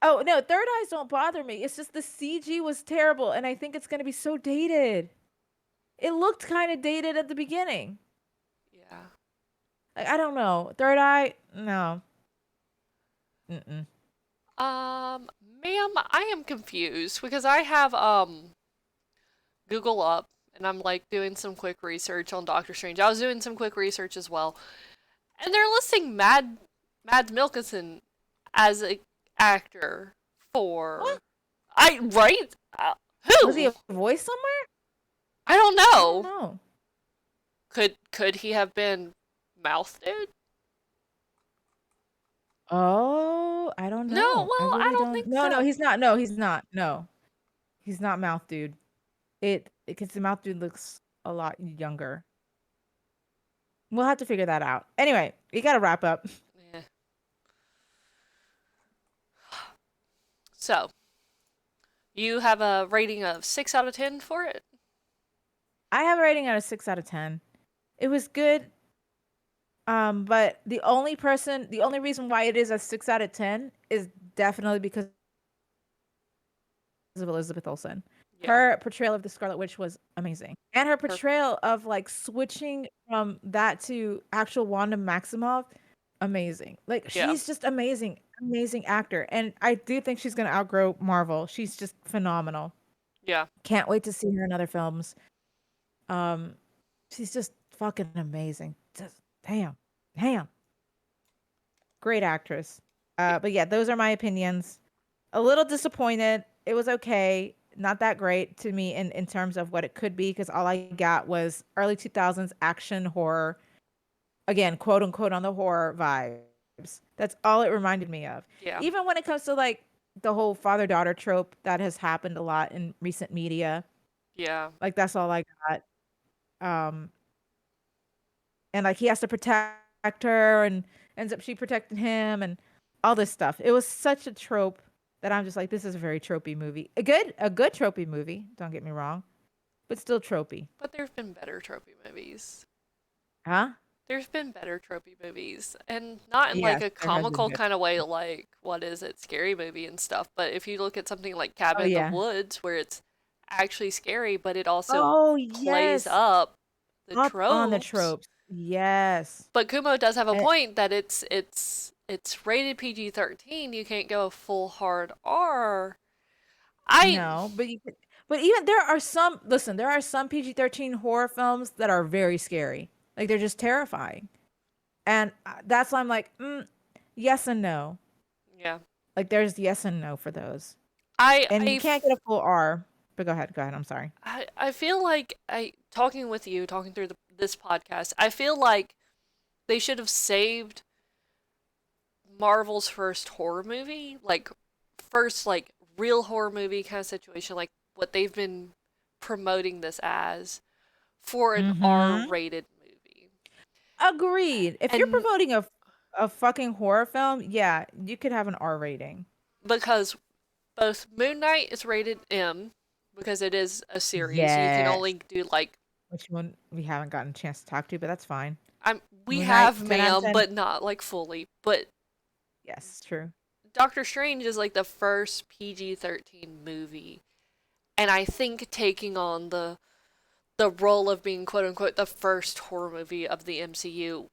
Oh, no, third eyes don't bother me. It's just the CG was terrible, and I think it's gonna be so dated. It looked kind of dated at the beginning. Yeah. Like, I don't know. Third eye, no. Mm-mm. Ma'am, I am confused because I have Google up and I'm like doing some quick research on Doctor Strange. I was doing some quick research as well, and they're listing Mads Mikkelsen as a actor What? for I right Was he who a voice somewhere? I don't I don't know. know. Could he have been Mouth Dude? Oh, I don't No, know. I well, I really don't don't. think No, no, so. he's not. No, he's not. No, he's not mouth dude. It because the mouth dude looks a lot younger. We'll have to figure that out. Anyway, we gotta wrap up. Yeah. So, you have a rating of 6 out of 10 for it? I have a rating out of 6 out of 10. It was good. But the only reason why it is a 6 out of 10 is definitely because of Elizabeth Olsen. Yeah. Her portrayal of the Scarlet Witch was amazing. And her Her, portrayal of like switching from that to actual Wanda Maximoff, amazing. Like yeah. she's just amazing, amazing actor. And I do think she's gonna outgrow Marvel. She's just phenomenal. Yeah. Can't wait to see her in other films. Um, she's just fucking amazing. Just damn, damn, great actress. But yeah, those are my opinions. A little disappointed. It was okay. Not that great to me in terms of what it could be because all I got was early 2000s action horror. Again, quote unquote on the horror vibes. That's all it reminded me of. Yeah. Even when it comes to like the whole father daughter trope that has happened a lot in recent media. Yeah. Like that's all I got. Um and like he has to protect her and ends up she protecting him and all this stuff. It was such a trope that I'm just like, this is a very tropey movie. A good tropey movie, don't get me wrong, but still tropey. But there's been better tropey movies. Huh? There's been better tropey movies. And not in like Yes, a there has been comical better. kind of way, like, what is it, Scary Movie and stuff. But if you look at something like Cabin Oh in the yeah. Woods, where it's actually scary, but it also Oh plays yes. up the Up on the tropes. tropes. Yes. But Kumo does have a And point that it's rated PG-13. You can't go full hard R. I no, but but even there are some listen, there are some PG-13 horror films that are very scary. Like they're just terrifying. And that's why I'm like, yes and no. yeah. Like there's yes and no for those. I And you I can't get a full R. But go ahead, go ahead. I'm sorry. I feel like I talking with you, talking through this podcast, I feel like they should have saved Marvel's first horror movie, like first like real horror movie kind of situation, like what they've been promoting this as for an Mm-hmm. R-rated movie. Agreed. If you're And promoting a fucking horror film, yeah, you could have an R rating. because both Moon Knight is rated M because it is a series, you can Yes. only do like Which one we haven't gotten a chance to talk to, but that's fine. we Moon Knight, have 10 out of ma'am, 10. but not like fully. But Yes, true. Doctor Strange is like the first PG-13 movie, and I think taking on the role of being quote unquote the first horror movie of the MCU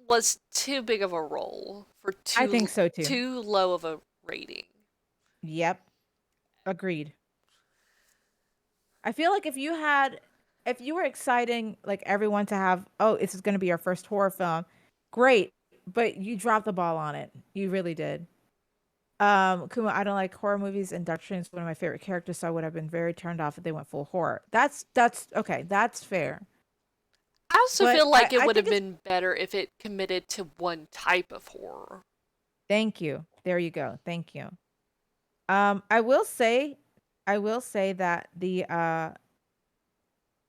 was too big of a role for I think so too. too low of a rating. Yep. Agreed. I feel like if you were exciting like everyone to have, oh, this is going to be our first horror film, great, but you dropped the ball on it. You really did. Kuma, I don't like horror movies, and Doctor Strange is one of my favorite characters, so I would have been very turned off if they went full horror. That's okay. That's fair. I also But feel like it I would think have it's been better if it committed to one type of horror. thank you. There you go. Thank you. I will say that the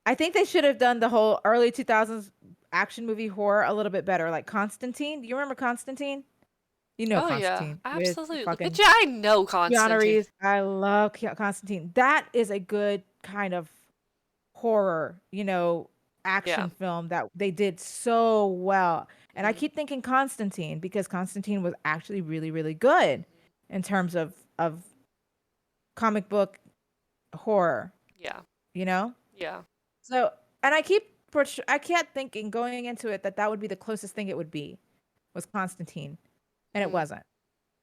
I think they should have done the whole early 2000s action movie horror a little bit better, like Constantine. Do you remember Constantine? You know Oh yeah, Constantine with absolutely. But fucking yeah, I know Keanu Constantine. Reeves. I love Constantine. That is a good kind of horror, Yeah. action film that they did so well. And I Mm-hmm. keep thinking Constantine because Constantine was actually really, really good in terms of comic book horror, Yeah. you know? Yeah. So, and I kept thinking going into it that that would be the closest thing it would be was Constantine, and it Mm, wasn't.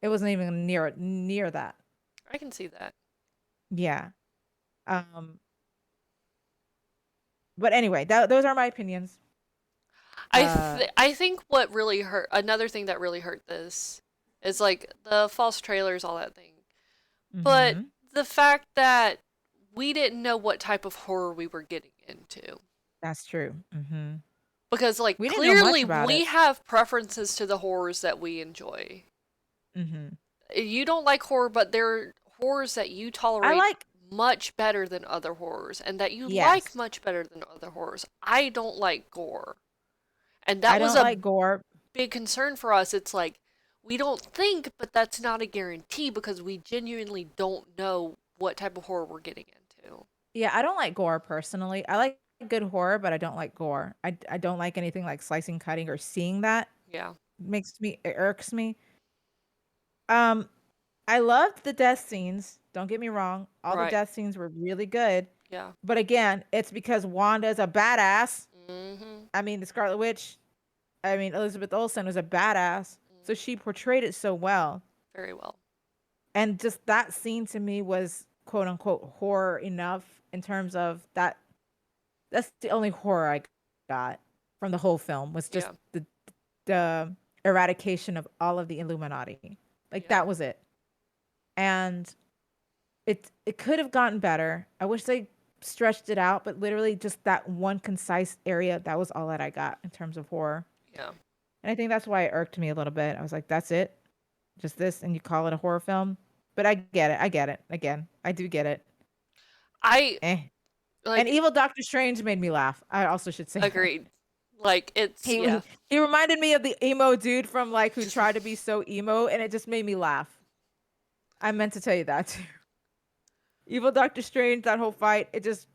It wasn't even near that. I can see that. Yeah. Um but anyway, those are my opinions. Uh I think what really hurt, another thing that really hurt this is like the false trailers, all that thing. But mhm. the fact that we didn't know what type of horror we were getting into. That's true. Mhm. Because like We didn't know much clearly about we it. have preferences to the horrors that we enjoy. Mhm. You don't like horror, but there are horrors that you I tolerate like much better than other horrors, and that you like yes. much better than other horrors. I don't like gore. And that I was don't a like gore. big concern for us. It's like, we don't think, but that's not a guarantee because we genuinely don't know what type of horror we're getting into. Yeah, I don't like gore personally. I like good horror, but I don't like gore. I don't like anything like slicing, cutting, or seeing that. Yeah, Makes me it irks me. Um, I loved the death scenes. Don't get me wrong. All the right. death scenes were really good. Yeah. But again, it's because Wanda's a badass. Mm-hmm. I mean, the Scarlet Witch, I mean, Elizabeth Olsen was a badass. So Mm-hmm. she portrayed it so well. Very well. And just that scene to me was quote unquote horror enough in terms of that. That's the only horror I got from the whole film was just Yeah. the eradication of all of the Illuminati. Like Yeah. that was it. And it could have gotten better. I wish they stretched it out, but literally just that one concise area, that was all that I got in terms of horror. Yeah. And I think that's why it irked me a little bit. I was like, that's it? Just this and you call it a horror film? But I get it. I get it. Again, I do get it. I Eh. And like Evil Doctor Strange made me laugh. I also should say that. agreed. Like it's He yeah. he, he reminded me of the emo dude from like who tried to be so emo and it just made me laugh. I meant to tell you that too. Evil Doctor Strange, that whole fight, it just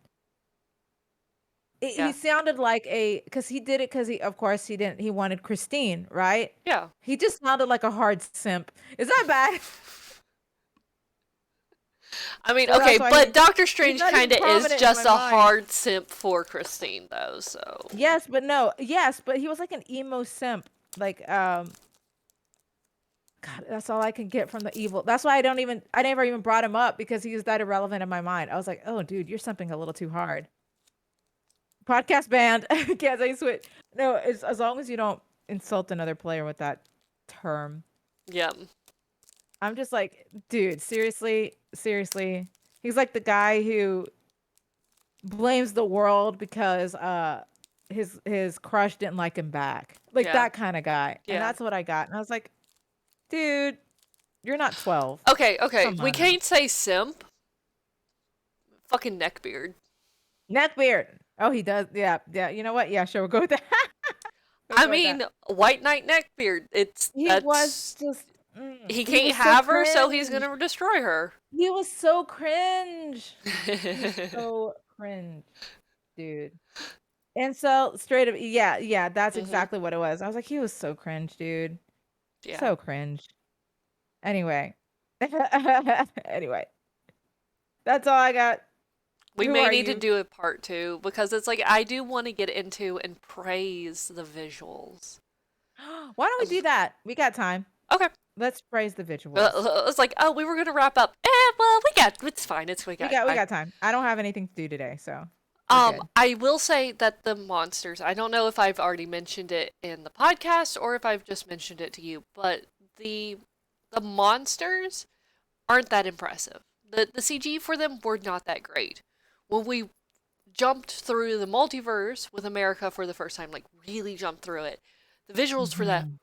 he Yeah. sounded like a because he did it because he of course he didn't he wanted Christine, right? Yeah. He just sounded like a hard simp. Is that bad? I mean, So okay, that's why but Doctor he's Strange not even kind of is prominent in my just a mind. hard simp for Christine, though. So Yes, but no. Yes, but he was like an emo simp. Like God, that's all I can get from the evil. That's why I never even brought him up because he was that irrelevant in my mind. I was like, "Oh, dude, you're something a little too hard." Podcast banned. Can't say switch. No, it's as long as you don't insult another player with that term. yeah, I'm just like, dude, seriously, seriously. He's like the guy who blames the world because his crush didn't like him back. Like yeah, that kind of guy. And yeah. that's what I got. And I was like, dude, you're not 12. Okay, okay. Come We on now. can't say simp. Fucking neckbeard. Neckbeard. Oh, he does. Yeah, yeah. You know what? Yeah, sure. We'll go with that. We'll I go with that. mean, White Knight neckbeard. It's He was that's just he he can't was so have her, so he's cringe. gonna destroy her. He was so cringe. He was so cringe, dude. And so straight up, yeah, yeah, that's Mhm. exactly what it was. I was like, he was so cringe, dude. Yeah. So cringe. Anyway. Anyway, that's all I got. We Who may are need to you? do a part two because it's like I do want to get into and praise the visuals. Why don't we do that? We got time. Okay. Let's praise the visuals. It's like, oh, we were gonna wrap up. Well, it's fine. We got We time. got time. I don't have anything to do today, so we're good. I will say that the monsters, I don't know if I've already mentioned it in the podcast or if I've just mentioned it to you, but the monsters aren't that impressive. The CG for them were not that great. When we jumped through the multiverse with America for the first time, like really jumped through it, the visuals for that Mhm.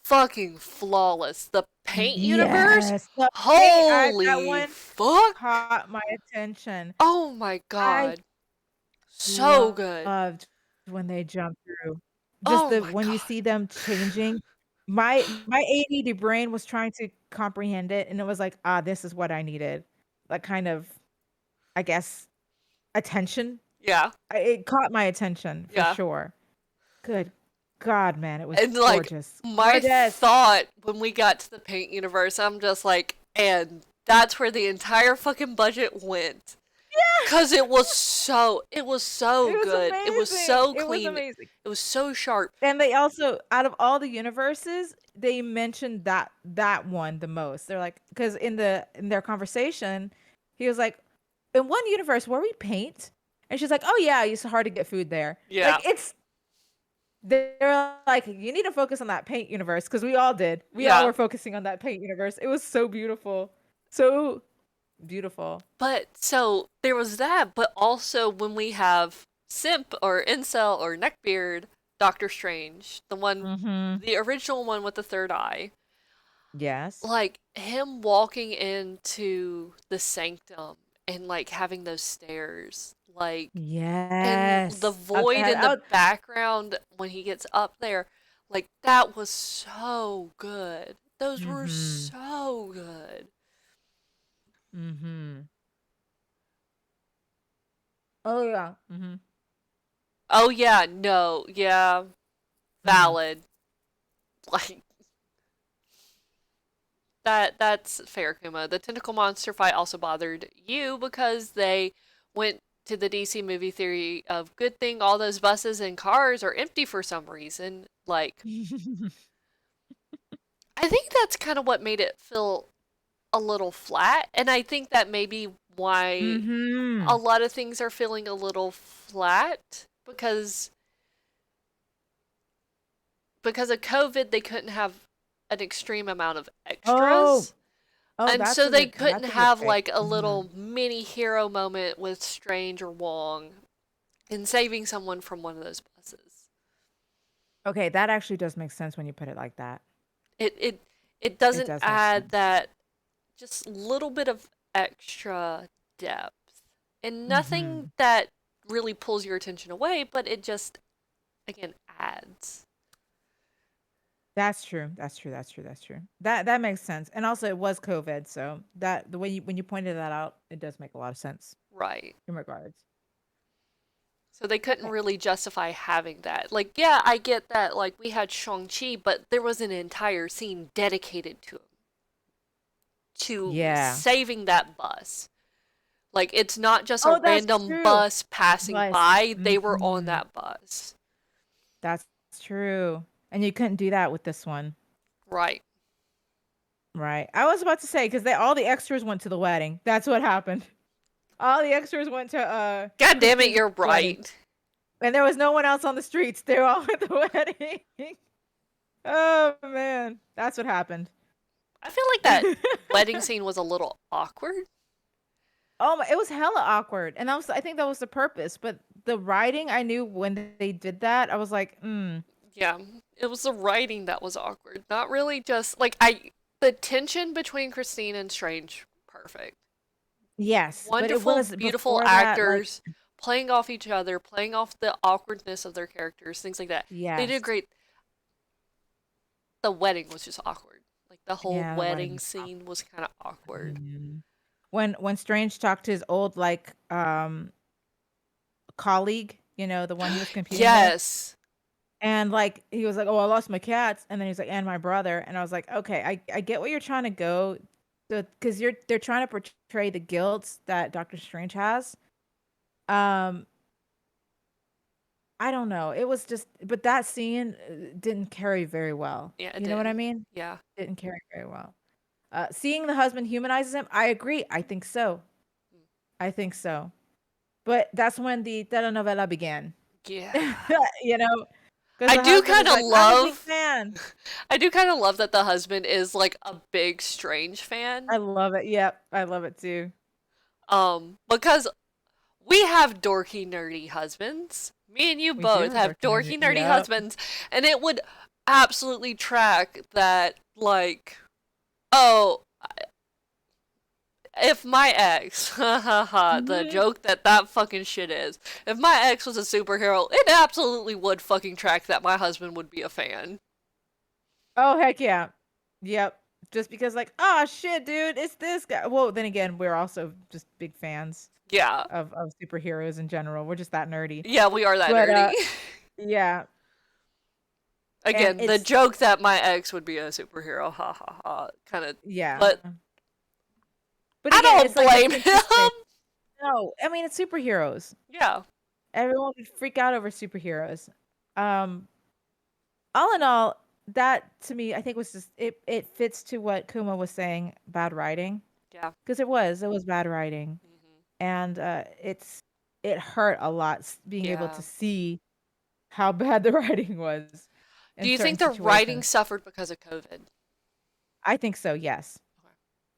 fucking flawless. The paint universe, Yes. The that holy one fuck. caught my attention. Oh my I god. So good. loved when they jump through. Just Oh the my when you god. see them changing. My ADD brain was trying to comprehend it, and it was like, "Ah, this is what I needed." That kind of, I guess, attention. Yeah. It caught my attention for Yeah. sure. Good God, man, it was And like gorgeous. my Gorgeous. thought when we got to the paint universe, I'm just like, and that's where the entire fucking budget went. Cause Yes! it was so It was good. It was amazing. so It was clean. amazing. It was so sharp. And they also out of all the universes, they mentioned that one the most. They're like because in their conversation, he was like, "In one universe where we paint," and she's like, "Oh yeah, it's hard to get food there." Yeah. Like it's they're like, "You need to focus on that paint universe," because we all did. We all Yeah. were focusing on that paint universe. It was so beautiful, so beautiful. But so there was that, but also when we have Simp or Incel or Neckbeard, Doctor Strange, Hmm. the original one with the third eye, Yes. Like him walking into the sanctum and like having those stairs, like, and the Yes. void in the Oh, background when he gets up there, like that was so good. Those were mhm. so good. Mhm. Oh yeah. Mhm. Oh yeah, no, yeah, Mhm. valid. Like that's fair, Kuma. The tentacle monster fight also bothered you because they went to the DC movie theory of good thing all those buses and cars are empty for some reason. Like I think that's kind of what made it feel a little flat, and I think that may be why a Mhm. lot of things are feeling a little flat because of COVID they couldn't have an extreme amount of Oh. extras. Oh, And so they couldn't that's a good have take. like a Mhm. little mini hero moment with Strange or Wong in saving someone from one of those buses. Okay, that actually does make sense when you put it like that. It it it It doesn't does make add sense. that just little bit of extra depth and nothing Mhm. that really pulls your attention away, but it just again adds. That's true. That's true. That's true. That's true. That makes sense. And also it was COVID, so that the way you when you pointed that out, it does make a lot of sense Right. in regards. So they couldn't Okay. really justify having that. Like, yeah, I get that, like, we had Shang-Chi, but there was an entire scene dedicated to Yeah. saving that bus. Like, it's not just a Oh, that's random true. bus passing But by, they were on mhm. that bus. That's true. And you couldn't do that with this one. Right. Right. I was about to say because they all the extras went to the wedding. That's what happened. All the extras went to God damn it, Christine's you're wedding. right. And there was no one else on the streets. They were all at the wedding. Oh man. That's what happened. I feel like that wedding scene was a little awkward. Oh my, it was hella awkward. And I think that was the purpose. But the writing, I knew when they did that, I was like, Yeah, it was the writing that was awkward. Not really just, the tension between Christine and Strange, perfect. yes. But it Wonderful, was beautiful before that, like, actors playing off each other, playing off the awkwardness of their characters, things like that. They did yes. great. The wedding was just awkward. Like the whole Yeah, the wedding wedding was scene was kind of awkward. awkward. When Strange talked to his old like colleague, the one he was competing with, Yes. and like he was like, "Oh, I lost my cats," and then he's like, "And my brother," and I was like, "Okay, I get what you're trying to go, because they're trying to portray the guilt that Doctor Strange has." Um, I don't know. It was just, but that scene didn't carry very well. Yeah, it You know what I didn't. mean? Yeah. Didn't carry very well. Seeing the husband humanizes him, I agree. I think so. I think so. But that's when the telenovela began. Yeah. You know, because I the do husband kind is of like, "I'm a big love fan." I do kind of love that the husband is like a big Strange fan. I love it. Yep, I love it too. Because we have dorky nerdy husbands. Me and you We do both have have Dark Knight. dorky nerdy Yep. husbands, and it would absolutely track that like, oh, if my ex, ha ha ha, the Mhm. joke that fucking shit is. If my ex was a superhero, it absolutely would fucking track that my husband would be a fan. Oh, heck yeah. Yep. Just because like, "Oh, shit, dude, it's this guy." Well, then again, we're also just big fans Yeah. of superheroes in general. We're just that nerdy. Yeah, we are that But, nerdy. yeah, and Again, the it's joke that my ex would be a superhero, ha ha ha, kind of, yeah. but But I again, don't it's like, it's blame consistent. him. No, I mean, it's superheroes. Yeah. Everyone would freak out over superheroes. Um, all in all, that to me, I think was just it fits to what Kuma was saying, bad writing, Yeah. because it was bad writing, Hmm. and it hurt a lot being able to Yeah. see how bad the writing was Do in you certain think the writing situations. suffered because of COVID? I think so, yes. Okay.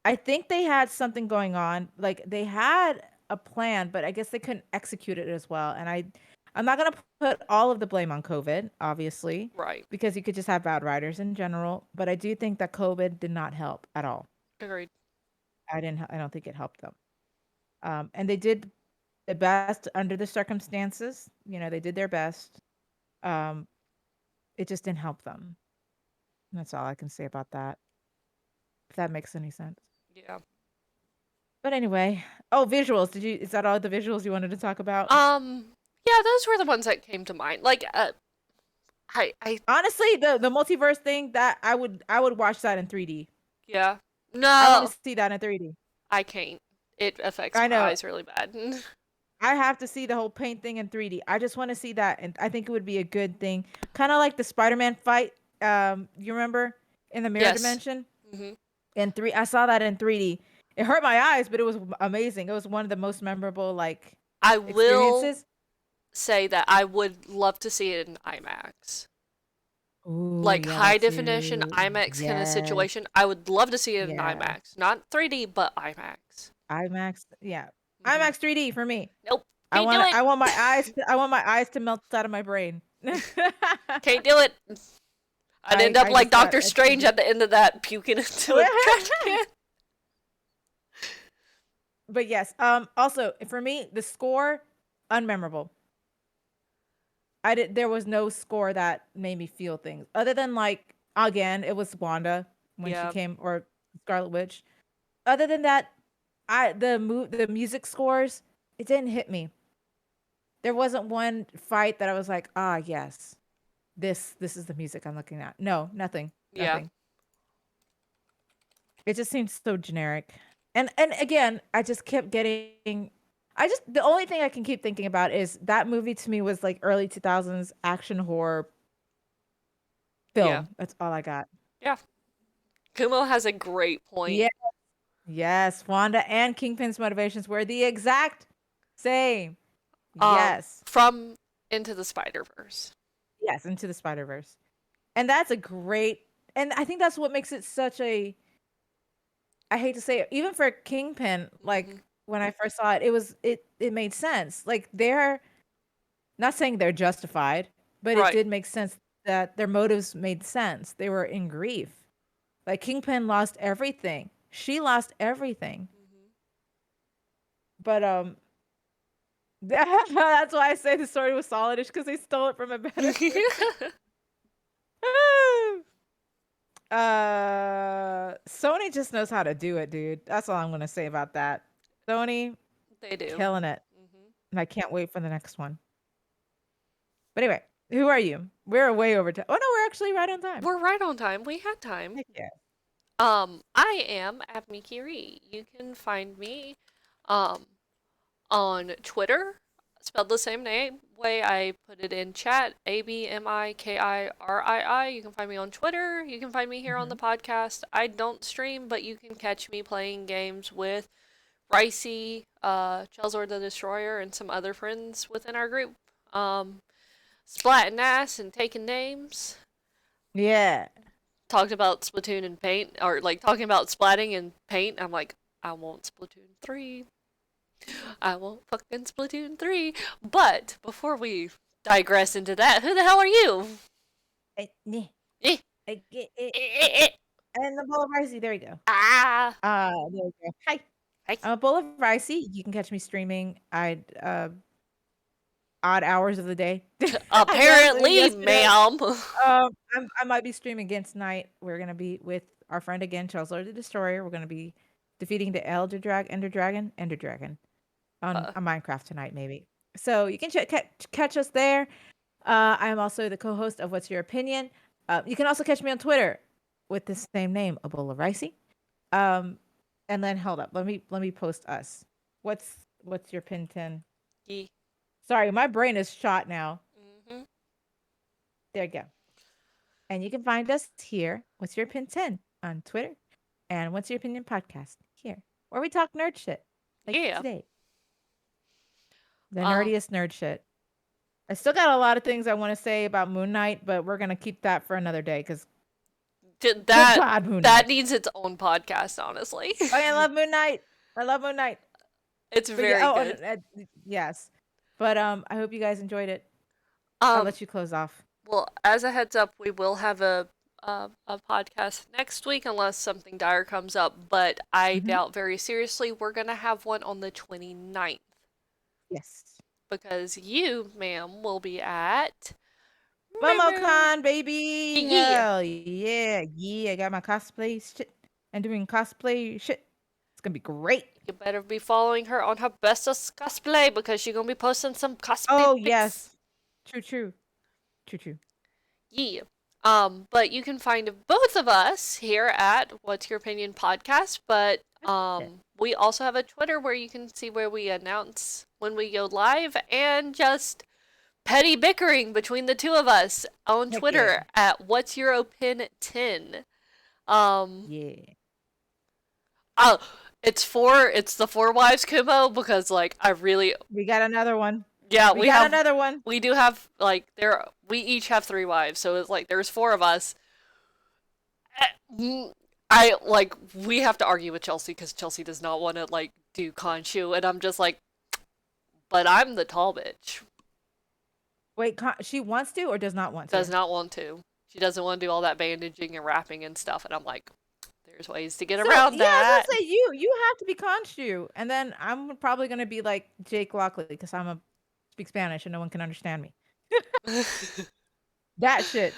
I think they had something going on, like, they had a plan, but I guess they couldn't execute it as well, and I'm not gonna put all of the blame on COVID, obviously, Right. because you could just have bad writers in general. But I do think that COVID did not help at all. Agreed. I don't think it helped them. And they did the best under the circumstances. You know, they did their best. Um, it just didn't help them. That's all I can say about that. If that makes any sense. Yeah. But anyway, oh, visuals. Is that all the visuals you wanted to talk about? Yeah, those were the ones that came to mind. Like, I, Honestly, the multiverse thing that I would watch that in 3D. yeah. I want No, to see that in 3D. I can't. It affects I my know. eyes really bad. I have to see the whole paint thing in 3D. I just want to see that, and I think it would be a good thing. Kind of like the Spider-Man fight. You remember in the mirror Yes. dimension Hmm. in three? I saw that in 3D. It hurt my eyes, but it was amazing. It was one of the most memorable like I will experiences. say that I would love to see it in IMAX. Ooh, Like yeah, high that definition too. IMAX kind of Yes, situation. I would love to see it in yeah. IMAX. Not 3D, but IMAX. IMAX, yeah. Hmm. IMAX 3D for me. Nope. Can't do it. I want my eyes to melt out of my brain. Can't do it. I'd end up I like just got Doctor a Strange 3D. at the end of that, puking into a trash can. But yes, also for me, the score unmemorable. There was no score that made me feel things other than like again, it was Wanda when she Yeah. came or Scarlet Witch. Other than that, the music scores, it didn't hit me. There wasn't one fight that I was like, "Ah, yes. This is the music I'm looking at." No, nothing. Yeah. Nothing. It just seems so generic. And again, I just kept getting I just the only thing I can keep thinking about is that movie to me was like early 2000s action horror Yeah. film. That's all I got. Yeah. Kumo has a great point. Yeah. Yes, Wanda and Kingpin's motivations were the exact same. Yes. From Into the Spider Verse. Yes, into the Spider-Verse. And that's a great and I think that's what makes it such a I hate to say it, even for Kingpin, Hmm. like when I first saw it, it made sense. Like they're not saying they're justified, but it Right. did make sense that their motives made sense. They were in grief. Like Kingpin lost everything. She lost everything. But that's why I say the story was solidish because they stole it from a better. Hmm. Sony just knows how to do it, dude. That's all I'm gonna say about that. Sony They do. killing it, Hmm. and I can't wait for the next one. But anyway, who are you? We're way over time. Oh no, we're actually right on time. We're right on time. We had time. Heck yeah. I am Abmikiri. You can find me um on Twitter, spelled the same name way I put it in chat, ABMIKIRII. You can find me on Twitter. You can find me here on the Hmm. podcast. I don't stream, but you can catch me playing games with Ricey, Chelzor the Destroyer, and some other friends within our group. Splatting ass and taking names. Yeah. Talked about Splatoon and paint, or like talking about splatting and paint. I'm like, I want Splatoon 3. I want fucking Splatoon 3. But before we digress into that, who the hell are you? Yeah. Eh, Get it. eh, eh, eh. And the bowl of ricey. There you go. Ah. There we go. Hi. Hi. I'm a bowl of ricey. You can catch me streaming. Odd hours of the day. I guess Apparently, yesterday. ma'am. I might be streaming again tonight. We're gonna be with our friend again, Charles Lord the Destroyer. We're gonna be defeating the Ender Dragon on Minecraft tonight, maybe. So you can catch us there. I am also the co-host of What's Your Opinion. You can also catch me on Twitter with the same name, a bowl of ricey. Um, and then hold up, let me post us. What's your pin 10? Ye. Sorry, my brain is shot now. Mm-hmm. There you go. And you can find us here. What's your pin 10 on Twitter? And What's Your Opinion podcast here, where we talk nerd shit like Yeah. today. The Um, nerdiest nerd shit. I still got a lot of things I want to say about Moon Knight, but we're gonna keep that for another day because good that God, Moon that Knight. needs its own podcast, honestly. Oh, yeah, I love Moon Knight. I love Moon Knight. It's But yeah, very oh, good. yes. But I hope you guys enjoyed it. I'll Um, let you close off. well, as a heads up, we will have a podcast next week unless something dire comes up, but I Hmm. doubt very seriously we're going to have one on the 29th Yes. because you, ma'am, will be at MomoCon, baby. Yeah. Hell yeah. Yeah, I got my cosplay shit and doing cosplay shit. It's gonna be great. You better be following her on her bestest cosplay because she's gonna be posting some cosplay Oh, pics. yes. True, true. True, true. Yeah. But you can find both of us here at What's Your Opinion podcast. But Yeah. we also have a Twitter where you can see where we announce when we go live and just petty bickering between the two of us on Heck yeah. Twitter at What's Your Opin 10. Um, Yeah. oh, it's the four wives Kumo because like I really We got another one. yeah We got another one. we do have like there we each have three wives so it's like there's four of us. I like we have to argue with Chelsea because Chelsea does not want to like do Khonshu and I'm just like, but I'm the tall bitch. Wait, she wants to or does not want Does to? not want to. She doesn't want to do all that bandaging and wrapping and stuff and I'm like, there's ways to get So around yeah, I was that. gonna say you have to be Khonshu, and then I'm probably gonna be like Jake Lockley because speak Spanish and no one can understand me. That shit.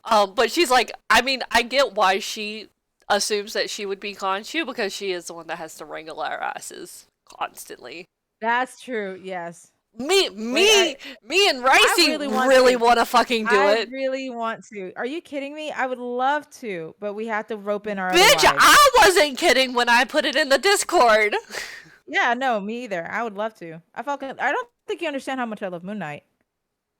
But she's like, I mean, I get why she assumes that she would be Khonshu because she is the one that has to wrangle our asses constantly. That's true. Yes. Me, Wait, me, me and I Ricey really want really to. want to fucking do I it. really want to. Are you kidding me? I would love to, but we have to rope in our other Bitch, wives. I wasn't kidding when I put it in the Discord. Yeah, no, me either. I would love to. I don't think you understand how much I love Moon Knight.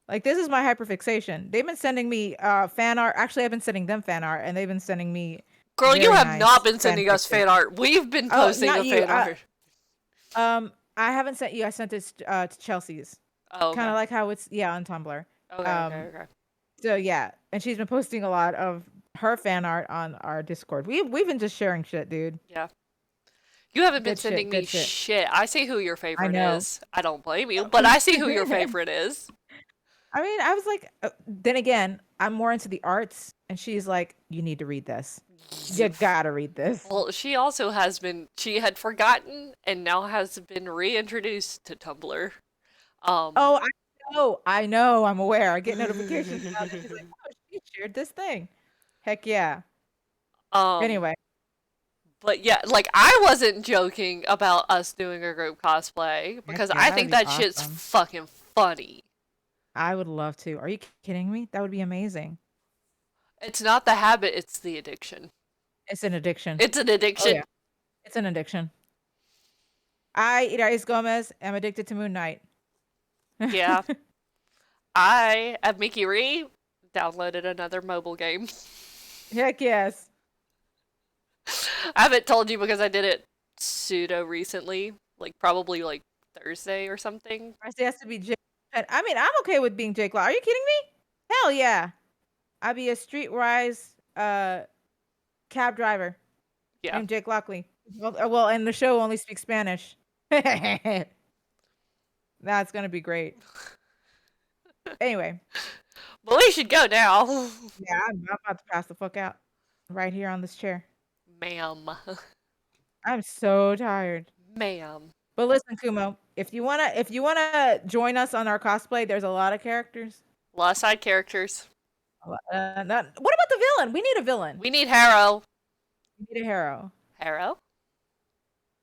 Like this is my hyperfixation. They've been sending me fan art. Actually, I've been sending them fan art and they've been sending me Girl, you very have not nice been fan sending us pictures. fan art. We've been Oh, posting not the you. fan art. I haven't sent you. I sent it to Chelsea's. Oh, Kind okay. of like how it's on Tumblr. Okay, okay, Um okay. so yeah, and she's been posting a lot of her fan art on our Discord. We've been just sharing shit, dude. Yeah. You haven't been Good shit, sending me good shit. shit. I see who your I favorite know. is. I don't blame you, but I see who your favorite is. I mean, I was like, then again, I'm more into the arts, and she's like, you need to read this. You gotta read this. Well, she also has been, she had forgotten and now has been reintroduced to Tumblr. Um, Oh, I know, I'm aware. I get notifications about it. She's like, oh, she shared this thing. Heck yeah. um, Anyway, but yeah, like I wasn't joking about us doing a group cosplay heck because yeah, I that would think be that shit's awesome. fucking funny. I would love to. Are you kidding me? That would be amazing. It's not the habit, it's the addiction. It's an addiction. It's an Oh yeah, addiction. it's an addiction. Irais Gomez, am addicted to Moon Knight. Yeah. I, at Mickey Ree, downloaded another mobile game. Heck yes. I haven't told you because I did it pseudo recently, like probably like Thursday or something. It has to be Jake. I mean, I'm okay with being Jake Law. Are you kidding me? Hell yeah. I'd be a streetwise cab driver Yeah. named Jake Lockley. Well, and the show only speaks Spanish. That's gonna be great. Anyway, But we should go now. yeah, I'm about to pass the fuck out right here on this chair. Ma'am. I'm so tired. Ma'am. But listen, Kumo, if you wanna join us on our cosplay, there's a lot of characters. A lot of side characters. What about the villain? We need a villain. We need Harrow. We need a hero. Harrow?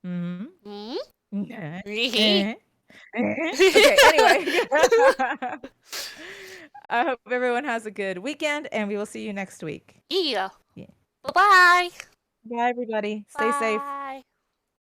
Mm-hmm. Hmm? Okay, anyway. I hope everyone has a good weekend and we will see you next week. Yeah. Yeah. Bye-bye. Bye everybody. Stay safe. Bye.